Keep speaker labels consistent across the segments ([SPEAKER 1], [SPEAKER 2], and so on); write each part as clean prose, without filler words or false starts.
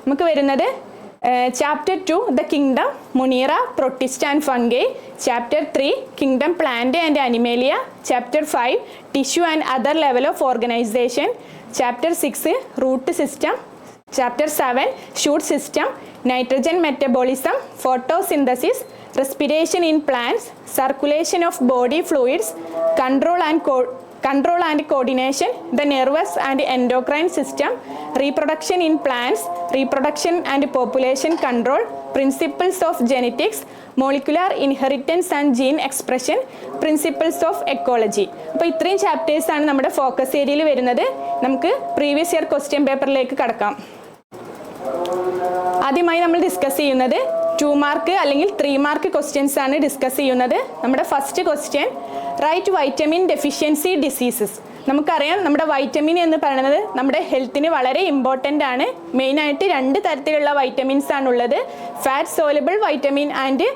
[SPEAKER 1] നമുക്ക് വരുന്നത് chapter 2 the kingdom monera protista and fungi, chapter 3 kingdom plant and animalia, chapter 5 tissue and other level of organisation, chapter 6 root system, chapter 7 shoot system, nitrogen metabolism, photosynthesis, respiration in plants, circulation of body fluids, control and coordination, the nervous and endocrine system, reproduction in plants, reproduction and population control, principles of genetics, molecular inheritance and gene expression, principles of ecology. അപ്പോൾ ഇത്രയും chapters ആണ് നമ്മുടെ focus ഏരിയയിൽ വരുന്നത്. നമുക്ക് previous year question പേപ്പറിലേക്ക് കടക്കാം. ആദ്യമായി നമ്മൾ ഡിസ്കസ് ചെയ്യുന്നത് 2 മാർക്ക് അല്ലെങ്കിൽ 3 മാർക്ക് ക്വസ്റ്റ്യൻസ് ആണ് ഡിസ്കസ് ചെയ്യുന്നത്. നമ്മുടെ first question, right vitamin deficiency diseases. നമുക്കറിയാം നമ്മുടെ വൈറ്റമിൻ എന്ന് പറയുന്നത് നമ്മുടെ ഹെൽത്തിന് വളരെ ഇമ്പോർട്ടൻ്റ് ആണ്. മെയിനായിട്ട് 2 തരത്തിലുള്ള വൈറ്റമിൻസ് ആണുള്ളത്, fat soluble vitamin and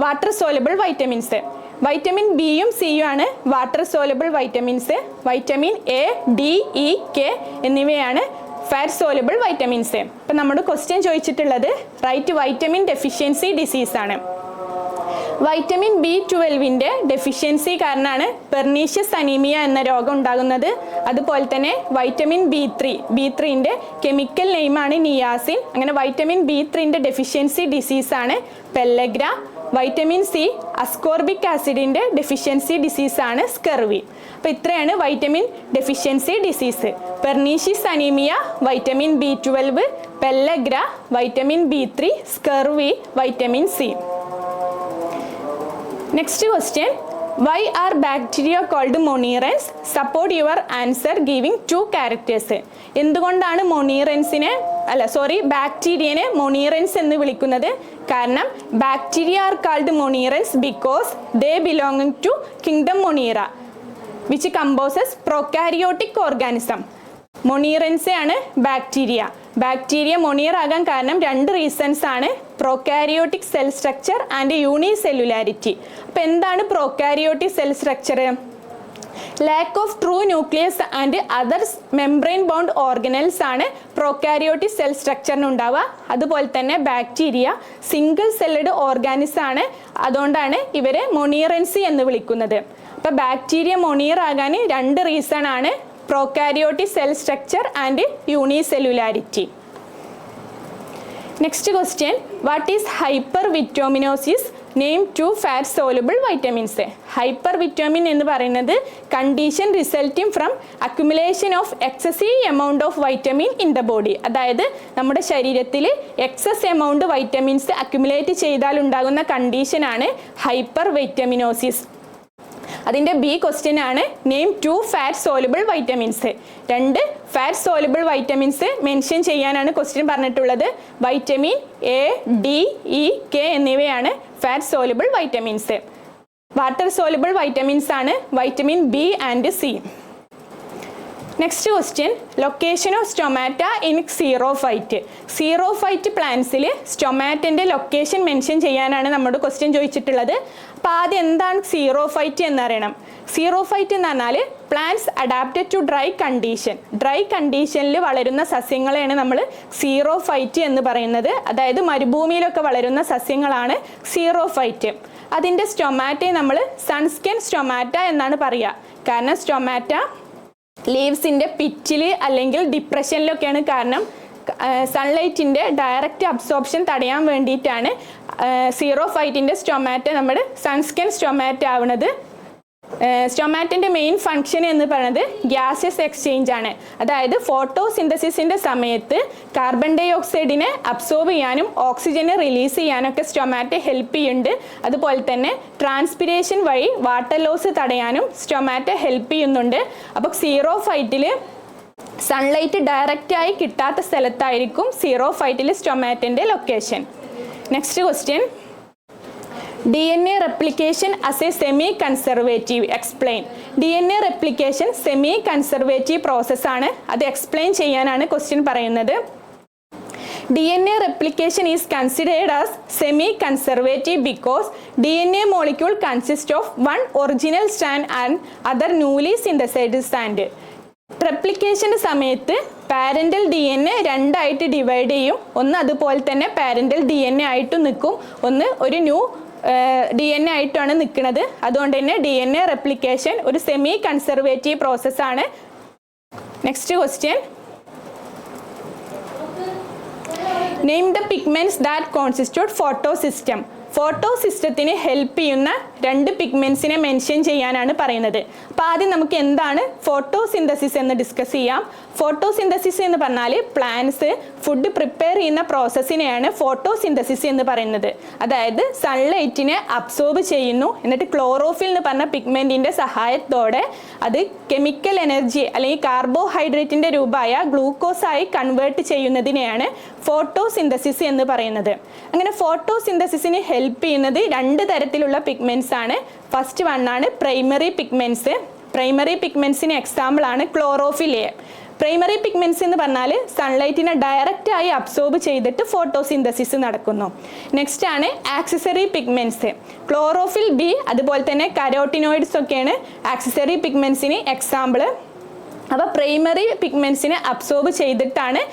[SPEAKER 1] water soluble vitamins. Vitamin ബിയും സിയും ആണ് water soluble vitamins. Vitamin A, D, E, K എന്നിവയാണ് ഫാറ്റ് സോലബിൾ വൈറ്റമിൻസ്. അപ്പം നമ്മുടെ ക്വസ്റ്റ്യൻ ചോദിച്ചിട്ടുള്ളത് റൈറ്റ് വൈറ്റമിൻ ഡെഫിഷ്യൻസി ഡിസീസ് ആണ്. വൈറ്റമിൻ B12 ഡെഫിഷ്യൻസി കാരണമാണ് പെർനീഷ്യസ് അനീമിയ എന്ന രോഗം ഉണ്ടാകുന്നത്. അതുപോലെ തന്നെ വൈറ്റമിൻ B3 കെമിക്കൽ നെയിമാണ് നിയാസിൻ. അങ്ങനെ വൈറ്റമിൻ B3 ഡെഫിഷ്യൻസി ഡിസീസാണ് പെല്ലഗ്ര. വൈറ്റമിൻ സി അസ്കോർബിക് ആസിഡിൻ്റെ ഡെഫിഷ്യൻസി ഡിസീസാണ് സ്കർവി. അപ്പോൾ ഇത്രയാണ് vitamin deficiency disease. Pernicious anaemia, vitamin B12, pellagra, vitamin B3, scurvy, vitamin C. Next question, why are bacteria called monerans? Support your answer giving 2 characters. എന്തുകൊണ്ടാണ് ബാക്ടീരിയനെ monerans എന്ന് വിളിക്കുന്നത്? കാരണം bacteria are called monerans because they belonging to kingdom Monera which composes prokaryotic organism. Monerans ആണ് bacteria മൊണീർ ആകാൻ കാരണം 2 reasons ആണ്, prokaryotic cell structure and unicellularity. അപ്പോൾ എന്താണ് prokaryotic cell structure? Lack of true nucleus and other membrane bound organelles ആണ് prokaryotic cell സ്ട്രക്ചറിന് ഉണ്ടാവുക. അതുപോലെ തന്നെ ബാക്ടീരിയ സിംഗിൾ സെല്ലഡ് ഓർഗാനിസം ആണ്, അതുകൊണ്ടാണ് ഇവരെ മൊണീറൻസി എന്ന് വിളിക്കുന്നത്. അപ്പോൾ ബാക്ടീരിയ മൊണീർ ആകാൻ 2 റീസൺ ആണ്, prokaryotic cell structure and unicellularity. Next question, what is hypervitaminosis? Name 2 fat soluble vitamins. Hyper vitamin എന്ന് പറയുന്നത് condition resulting from accumulation of excessive amount of vitamin in the body. അതായത് നമ്മുടെ ശരീരത്തിൽ excess amount vitamins accumulate ചെയ്താൽ ഉണ്ടാകുന്ന കണ്ടീഷനാണ് hypervitaminosis. അതിൻ്റെ B question ആണ്, name 2 fat soluble vitamins. 2 fat soluble vitamins mention ചെയ്യാനാണ് ക്വസ്റ്റ്യൻ പറഞ്ഞിട്ടുള്ളത്. Vitamin A, D, E, K എന്നിവയാണ് fat soluble vitamins. Water soluble vitamins ആണ് vitamin B and C. Next question, location of stomata in xerophyte. Xerophyte പ്ലാന്റ്സിൽ സ്റ്റൊമാറ്റൻ്റെ location mention ചെയ്യാനാണ് നമ്മുടെ question ചോദിച്ചിട്ടുള്ളത്. അപ്പോൾ ആദ്യം എന്താണ് സീറോഫൈറ്റ് എന്നറിയണം. സീറോഫൈറ്റ് എന്ന് പറഞ്ഞാൽ plants adapted to dry condition. Dry കണ്ടീഷനിൽ വളരുന്ന സസ്യങ്ങളെയാണ് നമ്മൾ സീറോഫൈറ്റ് എന്ന് പറയുന്നത്. അതായത് മരുഭൂമിയിലൊക്കെ വളരുന്ന സസ്യങ്ങളാണ് സീറോഫൈറ്റ്. അതിൻ്റെ സ്റ്റൊമാറ്റയെ നമ്മൾ സൺസ്കെൻ സ്റ്റൊമാറ്റ എന്നാണ് പറയുക. കാരണം സ്റ്റൊമാറ്റ ലീവ്സിൻ്റെ പിച്ചിൽ അല്ലെങ്കിൽ ഡിപ്രഷനിലൊക്കെയാണ്. കാരണം സൺലൈറ്റിൻ്റെ ഡയറക്റ്റ് അബ്സോർപ്ഷൻ തടയാൻ വേണ്ടിയിട്ടാണ് സീറോഫൈറ്റിൻ്റെ സ്റ്റൊമാറ്റ നമ്മുടെ സൺസ്കെൻ സ്റ്റൊമാറ്റ ആവുന്നത്. സ്റ്റൊമാറ്റിൻ്റെ മെയിൻ ഫങ്ഷൻ എന്ന് പറയുന്നത് ഗ്യാസസ് എക്സ്ചേഞ്ച് ആണ്. അതായത് ഫോട്ടോസിന്തസിസിൻ്റെ സമയത്ത് കാർബൺ ഡൈ ഓക്സൈഡിനെ അബ്സോർബ് ചെയ്യാനും ഓക്സിജനെ റിലീസ് ചെയ്യാനൊക്കെ സ്റ്റൊമാറ്റോ ഹെൽപ്പ് ചെയ്യുന്നുണ്ട്. അതുപോലെ തന്നെ ട്രാൻസ്പിരേഷൻ വഴി വാട്ടർ ലോസ് തടയാനും സ്റ്റൊമാറ്റോ ഹെൽപ്പ് ചെയ്യുന്നുണ്ട്. അപ്പോൾ സീറോഫൈറ്റിൽ സൺലൈറ്റ് ഡയറക്റ്റായി കിട്ടാത്ത സ്ഥലത്തായിരിക്കും സീറോഫൈറ്റിൽ സ്റ്റൊമാറ്റിൻ്റെ location. Next question, DNA replication as a semi-conservative. Explain. DNA replication semi-conservative process ആണ്. അത് എക്സ്പ്ലെയിൻ ചെയ്യാനാണ് ക്വസ്റ്റ്യൻ പറയുന്നത്. DNA replication is considered as semi-conservative because DNA molecule consists of one original strand and other newly synthesized strand. റെപ്ലിക്കേഷൻ്റെ സമയത്ത് parental DNA രണ്ടായിട്ട് divide ചെയ്യും. ഒന്ന് അതുപോലെ തന്നെ പാരൻ്റൽ DNA ആയിട്ടും നിൽക്കും, ഒന്ന് ഒരു ന്യൂ DNA ആയിട്ടാണ് നിൽക്കുന്നത്. അതുകൊണ്ട് തന്നെ DNA റെപ്ലിക്കേഷൻ ഒരു സെമി കൺസർവേറ്റീവ് പ്രോസസ്സാണ്. Next question, name the pigments that constitute photo system. Photo സിസ്റ്റത്തിന് ഹെൽപ്പ് ചെയ്യുന്ന രണ്ട് പിഗ്മെൻറ്റ്സിനെ മെൻഷൻ ചെയ്യാനാണ് പറയുന്നത്. അപ്പോൾ ആദ്യം നമുക്ക് എന്താണ് ഫോട്ടോസിന്തസിസ് എന്ന് ഡിസ്കസ് ചെയ്യാം. ഫോട്ടോസിന്തസിസ് എന്ന് പറഞ്ഞാൽ പ്ലാന്റ്സ് ഫുഡ് പ്രിപ്പയർ ചെയ്യുന്ന പ്രോസസ്സിനെയാണ് ഫോട്ടോസിന്തസിസ് എന്ന് പറയുന്നത്. അതായത് സൺലൈറ്റിനെ അബ്സോർബ് ചെയ്യുന്നു, എന്നിട്ട് ക്ലോറോഫിൽ എന്ന് പറഞ്ഞ പിഗ്മെൻറ്റിൻ്റെ സഹായത്തോടെ അത് കെമിക്കൽ എനർജി അല്ലെങ്കിൽ കാർബോഹൈഡ്രേറ്റിൻ്റെ രൂപമായ ഗ്ലൂക്കോസായി കൺവേർട്ട് ചെയ്യുന്നതിനെയാണ് ഫോട്ടോസിന്തസിസ് എന്ന് പറയുന്നത്. അങ്ങനെ ഫോട്ടോസിന്തസിസിന് ഹെൽപ്പ് ചെയ്യുന്നത് രണ്ട് തരത്തിലുള്ള പിഗ്മെൻറ്റ്സ് ആണ്. ഫസ്റ്റ് വണ്ണാണ് പ്രൈമറി പിഗ്മെൻറ്റ്സ്. പ്രൈമറി പിഗ്മെൻറ്റ്സിന് എക്സാമ്പിളാണ് ക്ലോറോഫിൽ. പ്രൈമറി പിഗ്മെൻറ്റ്സ് എന്ന് പറഞ്ഞാൽ സൺലൈറ്റിനെ ഡയറക്റ്റായി അബ്സോർബ് ചെയ്തിട്ട് ഫോട്ടോസിന്തസിസ് നടക്കുന്നു. നെക്സ്റ്റ് ആണ് ആക്സസറി പിഗ്മെൻറ്റ്സ്. ക്ലോറോഫിൽ ബി അതുപോലെ തന്നെ കരോട്ടിനോയിഡ്സ് ഒക്കെയാണ് ആക്സസറി പിഗ്മെൻറ്റ്സിന് എക്സാമ്പിൾ. അപ്പോൾ പ്രൈമറി പിഗ്മെൻറ്റ്സിനെ അബ്സോർബ് ചെയ്തിട്ടാണ്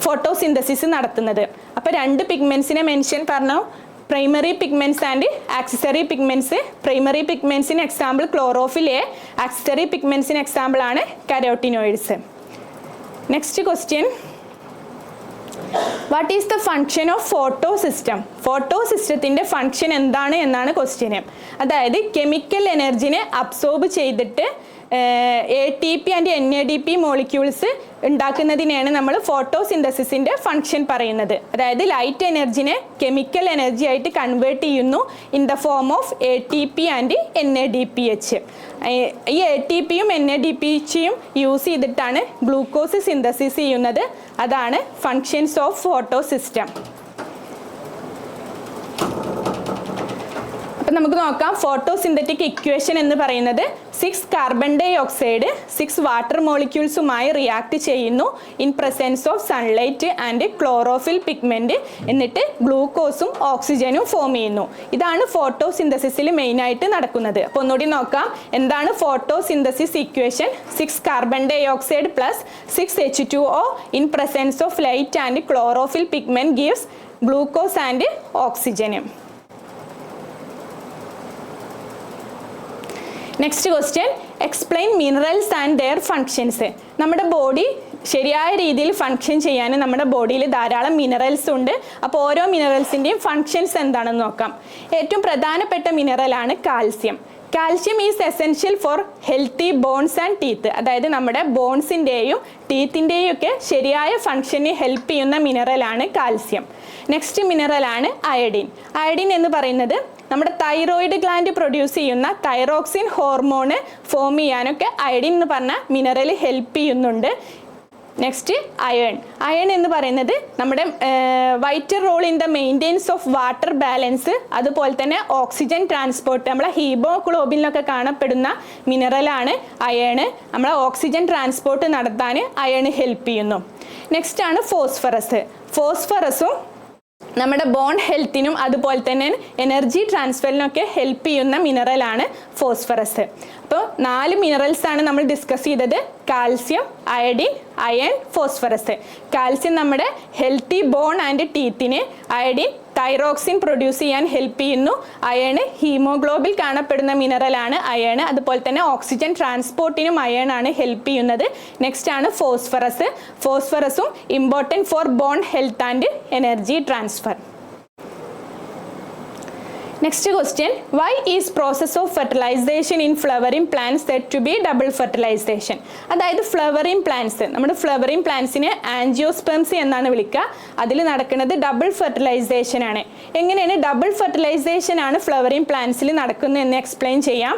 [SPEAKER 1] ഫോട്ടോസിന്തസിസ് നടത്തുന്നത്. അപ്പോൾ രണ്ട് പിഗ്മെൻറ്റ്സിനെ മെൻഷൻ പറഞ്ഞു, primary pigments and accessory pigments. Primary പിഗ്മെൻറ്റ്സിന് എക്സാമ്പിൾ ക്ലോറോഫിൽ എ, ആക്സസറി പിഗ്മെൻറ്റ്സിന് എക്സാമ്പിൾ ആണ് carotenoids. Next question, what is the function of photo system? Photo സിസ്റ്റത്തിൻ്റെ ഫങ്ഷൻ എന്താണ് എന്നാണ് ക്വസ്റ്റ്യൻ. അതായത് കെമിക്കൽ എനർജിനെ അബ്സോർബ് ചെയ്തിട്ട് ATP ആൻഡ് NADP മോളിക്യൂൾസ് ഉണ്ടാക്കുന്നതിനെയാണ് നമ്മൾ ഫോട്ടോസിന്തസിസിൻ്റെ ഫങ്ഷൻ പറയുന്നത്. അതായത് ലൈറ്റ് എനർജിനെ കെമിക്കൽ എനർജി ആയിട്ട് കൺവേർട്ട് ചെയ്യുന്നു in the form of ATP and NADPH. ഈ ATPയും NADPHയും യൂസ് ചെയ്തിട്ടാണ് ഗ്ലൂക്കോസ് സിന്തസിസ് ചെയ്യുന്നത്. അതാണ് ഫങ്ഷൻസ് ഓഫ് ഫോട്ടോ സിസ്റ്റം. അപ്പം നമുക്ക് നോക്കാം. ഫോട്ടോസിന്തറ്റിക് ഇക്വേഷൻ എന്ന് പറയുന്നത് 6 കാർബൺ ഡൈ ഓക്സൈഡ് 6 വാട്ടർ മോളിക്യൂൾസുമായി റിയാക്ട് ചെയ്യുന്നു in presence of sunlight and chlorophyll pigment. എന്നിട്ട് ഗ്ലൂക്കോസും ഓക്സിജനും ഫോം ചെയ്യുന്നു. ഇതാണ് ഫോട്ടോസിന്തസിസിൽ മെയിനായിട്ട് നടക്കുന്നത്. അപ്പോൾ ഒന്നുകൂടി നോക്കാം. എന്താണ് photosynthesis equation? 6 carbon dioxide plus 6 H2O in presence of light and chlorophyll pigment gives glucose and ഓക്സിജനും. Next question, explain minerals and their functions. നമ്മുടെ ബോഡി ശരിയായ രീതിയിൽ ഫങ്ഷൻ ചെയ്യാൻ നമ്മുടെ ബോഡിയിൽ ധാരാളം മിനറൽസ് ഉണ്ട്. അപ്പോൾ ഓരോ മിനറൽസിൻ്റെയും ഫങ്ഷൻസ് എന്താണെന്ന് നോക്കാം. ഏറ്റവും പ്രധാനപ്പെട്ട മിനറലാണ് calcium. Calcium is essential for healthy bones and teeth. അതായത് നമ്മുടെ ബോൺസിൻ്റെയും ടീത്തിൻ്റെയും ഒക്കെ ശരിയായ ഫങ്ഷന് ഹെൽപ്പ് ചെയ്യുന്ന മിനറലാണ് കാൽസ്യം. നെക്സ്റ്റ് മിനറലാണ് അയഡിൻ. അയഡിൻ എന്ന് പറയുന്നത് നമ്മുടെ തൈറോയിഡ് ഗ്ലാൻഡ് പ്രൊഡ്യൂസ് ചെയ്യുന്ന തൈറോക്സിൻ ഹോർമോണ് ഫോം ചെയ്യാനൊക്കെ അയഡിൻ എന്ന് പറഞ്ഞ മിനറൽ ഹെൽപ്പ് ചെയ്യുന്നുണ്ട്. Next iron. അയൺ എന്ന് പറയുന്നത് നമ്മുടെ vital role in the maintenance of water balance, അതുപോലെ തന്നെ ഓക്സിജൻ ട്രാൻസ്പോർട്ട്. നമ്മളെ ഹീമോഗ്ലോബിനിലൊക്കെ കാണപ്പെടുന്ന മിനറലാണ് അയൺ. നമ്മളെ ഓക്സിജൻ ട്രാൻസ്പോർട്ട് നടത്താൻ അയൺ ഹെൽപ്പ് ചെയ്യുന്നു. നെക്സ്റ്റ് ആണ് ഫോസ്ഫറസ്. ഫോസ്ഫറസും നമ്മുടെ ബോൺ ഹെൽത്തിനും അതുപോലെ തന്നെ എനർജി ട്രാൻസ്ഫറിനൊക്കെ ഹെൽപ്പ് ചെയ്യുന്ന മിനറലാണ് ഫോസ്ഫറസ്. അപ്പോൾ 4 മിനറൽസാണ് നമ്മൾ ഡിസ്കസ് ചെയ്തത്: calcium, iodine, iron, phosphorus. Calcium നമ്മുടെ ഹെൽത്തി ബോൺ ആൻഡ് ടീത്തിന്, അയഡിൻ തൈറോക്സിൻ പ്രൊഡ്യൂസ് ചെയ്യാൻ ഹെൽപ്പ് ചെയ്യുന്നു, അയൺ ഹീമോഗ്ലോബിൽ കാണപ്പെടുന്ന മിനറലാണ് അയൺ, അതുപോലെ തന്നെ ഓക്സിജൻ ട്രാൻസ്പോർട്ടിനും അയൺ ആണ് ഹെൽപ്പ് ചെയ്യുന്നത്. നെക്സ്റ്റ് ആണ് ഫോസ്ഫറസ്. ഫോസ്ഫറസും important for bone health and energy transfer. Next question, why is process of fertilisation in flowering plants said to be double fertilisation? അതായത് ഫ്ലവറിംഗ് പ്ലാന്റ്സ്, നമ്മുടെ ഫ്ലവറിംഗ് പ്ലാന്റ്സിനെ ആൻജിയോസ്പെംസ് എന്നാണ് വിളിക്കുക. അതിൽ നടക്കുന്നത് ഡബിൾ ഫെർട്ടിലൈസേഷൻ ആണ്. എങ്ങനെയാണ് ഡബിൾ ഫെർട്ടിലൈസേഷൻ ആണ് ഫ്ലവറിംഗ് പ്ലാന്റ്സിൽ നടക്കുന്നത് എന്ന് എക്സ്പ്ലെയിൻ ചെയ്യാം.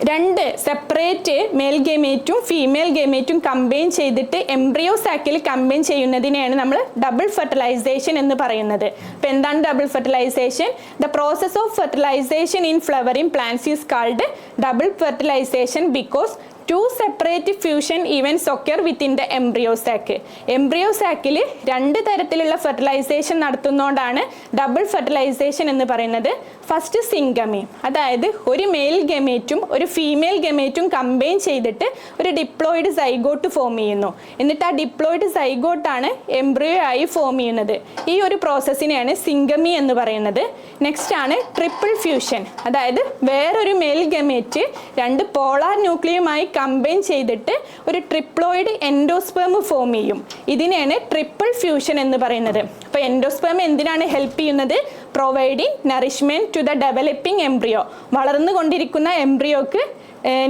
[SPEAKER 1] 2 സെപ്പറേറ്റ് മെയിൽ ഗേമേറ്റും ഫീമെയിൽ ഗേമേറ്റും കമ്പൈൻ ചെയ്തിട്ട് എംബ്രിയോ സാക്കിൽ കമ്പൈൻ ചെയ്യുന്നതിനെയാണ് നമ്മൾ ഡബിൾ ഫെർട്ടിലൈസേഷൻ എന്ന് പറയുന്നത്. അപ്പോൾ എന്താണ് double fertilisation? The process of fertilisation in flowering plants is called double fertilisation because two separate fusion events occur within the embryo sac. Embryo സാക്കിൽ 2 തരത്തിലുള്ള ഫെർട്ടിലൈസേഷൻ നടത്തുന്നതുകൊണ്ടാണ് ഡബിൾ ഫെർട്ടിലൈസേഷൻ എന്ന് പറയുന്നത്. ഫസ്റ്റ് സിംഗമി, അതായത് ഒരു മെയിൽ ഗമേറ്റും ഒരു ഫീമെയിൽ ഗമേറ്റും കമ്പൈൻ ചെയ്തിട്ട് ഒരു ഡിപ്ലോയിഡ് സൈഗോട്ട് ഫോം ചെയ്യുന്നു. എന്നിട്ട് ആ ഡിപ്ലോയിഡ് സൈഗോട്ടാണ് എംബ്രിയോ ആയി ഫോം ചെയ്യുന്നത്. ഈ ഒരു പ്രോസസ്സിനെയാണ് സിംഗമി എന്ന് പറയുന്നത്. നെക്സ്റ്റ് ആണ് ട്രിപ്പിൾ ഫ്യൂഷൻ, അതായത് വേറൊരു മെയിൽ ഗമേറ്റ് 2 പോളാർ ന്യൂക്ലിയുമായി കമ്പൈൻ ചെയ്തിട്ട് ഒരു ട്രിപ്ലോയിഡ് എൻഡോസ്പേം ഫോം ചെയ്യും. ഇതിനെയാണ് ട്രിപ്പിൾ ഫ്യൂഷൻ എന്ന് പറയുന്നത്. അപ്പോൾ എൻഡോസ്പേം എന്തിനാണ് ഹെൽപ്പ് ചെയ്യുന്നത്? Providing nourishment to the developing embryo. വളർന്നുകൊണ്ടിരിക്കുന്ന എംബ്രിയോക്ക്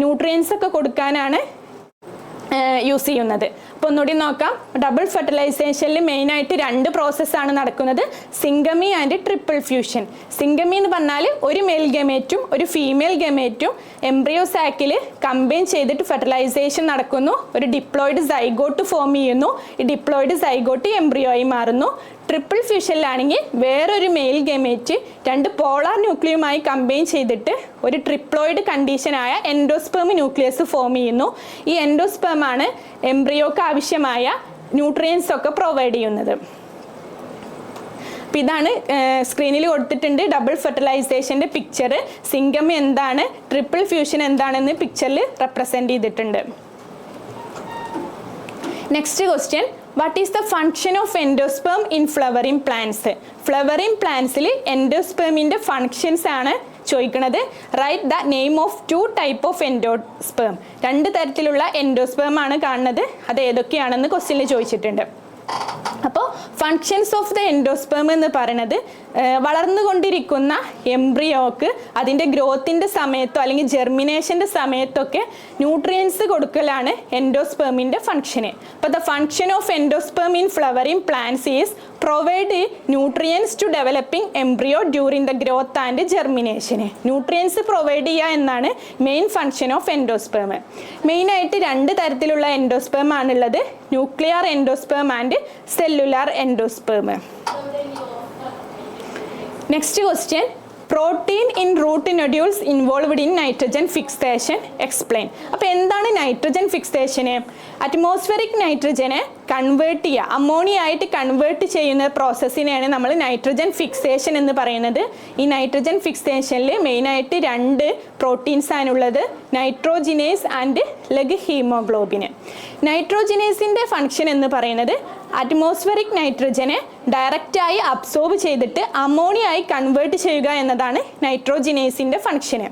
[SPEAKER 1] ന്യൂട്രിയൻസ് ഒക്കെ കൊടുക്കാനാണ് യൂസ് ചെയ്യുന്നത്. അപ്പോൾ ഒന്നുകൂടി നോക്കാം. ഡബിൾ ഫെർട്ടിലൈസേഷനിൽ മെയിനായിട്ട് 2 പ്രോസസ്സാണ് നടക്കുന്നത്, syngamy and triple fusion. Syngamy എന്ന് പറഞ്ഞാൽ ഒരു മെയിൽ ഗമേറ്റും ഒരു ഫീമെയിൽ ഗമേറ്റും എംബ്രിയോ സാക്കിൽ കമ്പൈൻ ചെയ്തിട്ട് ഫെർട്ടിലൈസേഷൻ നടക്കുന്നു, ഒരു ഡിപ്ലോയിഡ് സൈഗോട്ട് ഫോം ചെയ്യുന്നു. ഈ ഡിപ്ലോയിഡ് സൈഗോട്ട് എംബ്രിയോ ആയി മാറുന്നു. ട്രിപ്പിൾ ഫ്യൂഷനിലാണെങ്കിൽ വേറൊരു മെയിൽ ഗമേറ്റ് 2 പോളാർ ന്യൂക്ലിയുമായി കമ്പൈൻ ചെയ്തിട്ട് ഒരു ട്രിപ്ലോയിഡ് കണ്ടീഷനായ എൻഡോസ്പേം ന്യൂക്ലിയസ് ഫോം ചെയ്യുന്നു. ഈ എൻഡോസ്പേമാണ് എംബ്രിയോക്ക് ആവശ്യമായ ന്യൂട്രിയൻസ് ഒക്കെ പ്രൊവൈഡ് ചെയ്യുന്നത്. അപ്പോൾ ഇതാണ് സ്ക്രീനിൽ കൊടുത്തിട്ടുണ്ട് ഡബിൾ ഫെർട്ടിലൈസേഷൻ്റെ പിക്ചർ. സിംഗമി എന്താണ്, ട്രിപ്പിൾ ഫ്യൂഷൻ എന്താണെന്ന് പിക്ചറിൽ റെപ്രസെൻ്റ് ചെയ്തിട്ടുണ്ട്. Next question, what is the function of endosperm in flowering plants? Flowering പ്ലാന്റ്സിൽ എൻഡോസ്പേമിൻ്റെ ഫങ്ഷൻസ് ആണ് ചോദിക്കുന്നത്. Right the name of 2 type of endosperm. 2 തരത്തിലുള്ള എൻഡോസ്പേം ആണ് കാണുന്നത്. അത് ഏതൊക്കെയാണെന്ന് ക്വസ്റ്റ്യനിൽ ചോദിച്ചിട്ടുണ്ട്. അപ്പോൾ ഫങ്ഷൻസ് ഓഫ് ദ എൻഡോസ്പേം എന്ന് പറയുന്നത് വളർന്നുകൊണ്ടിരിക്കുന്ന എംബ്രിയോക്ക് അതിൻ്റെ ഗ്രോത്തിൻ്റെ സമയത്തോ അല്ലെങ്കിൽ ജെർമിനേഷൻ്റെ സമയത്തൊക്കെ ന്യൂട്രിയൻസ് കൊടുക്കലാണ് എൻഡോസ്പേമിൻ്റെ ഫങ്ഷന്. അപ്പോൾ the function of endosperm in flowering plants is provide nutrients to developing embryo during the growth and ജെർമിനേഷന്. ന്യൂട്രിയൻസ് പ്രൊവൈഡ് ചെയ്യുക എന്നാണ് മെയിൻ ഫങ്ഷൻ ഓഫ് എൻഡോസ്പേം. മെയിനായിട്ട് 2 തരത്തിലുള്ള എൻഡോസ്പേം ആണുള്ളത്, nuclear endosperm and cellular endosperm. Next question, protein in root nodules involved in nitrogen fixation explain. അപ്പോൾ എന്താണ് nitrogen ഫിക്സേഷന്? Atmospheric നൈട്രജനെ കൺവേർട്ട് ചെയ്യുക, അമോണിയ ആയിട്ട് കൺവേർട്ട് ചെയ്യുന്ന പ്രോസസ്സിനെയാണ് നമ്മൾ നൈട്രജൻ ഫിക്സേഷൻ എന്ന് പറയുന്നത്. ഈ നൈട്രജൻ ഫിക്സേഷനിൽ മെയിനായിട്ട് 2 പ്രോട്ടീൻസ് ആണുള്ളത്, നൈട്രോജിനേസ് ആൻഡ് ലെഗ് ഹീമോഗ്ലോബിന്. നൈട്രോജിനേസിൻ്റെ ഫങ്ഷൻ എന്ന് പറയുന്നത് അറ്റ്മോസ്ഫിയറിക് നൈട്രജനെ ഡയറക്റ്റായി അബ്സോർബ് ചെയ്തിട്ട് അമോണിയ ആയി കൺവേർട്ട് ചെയ്യുക എന്നതാണ് നൈട്രോജിനേസിൻ്റെ ഫങ്ഷന്.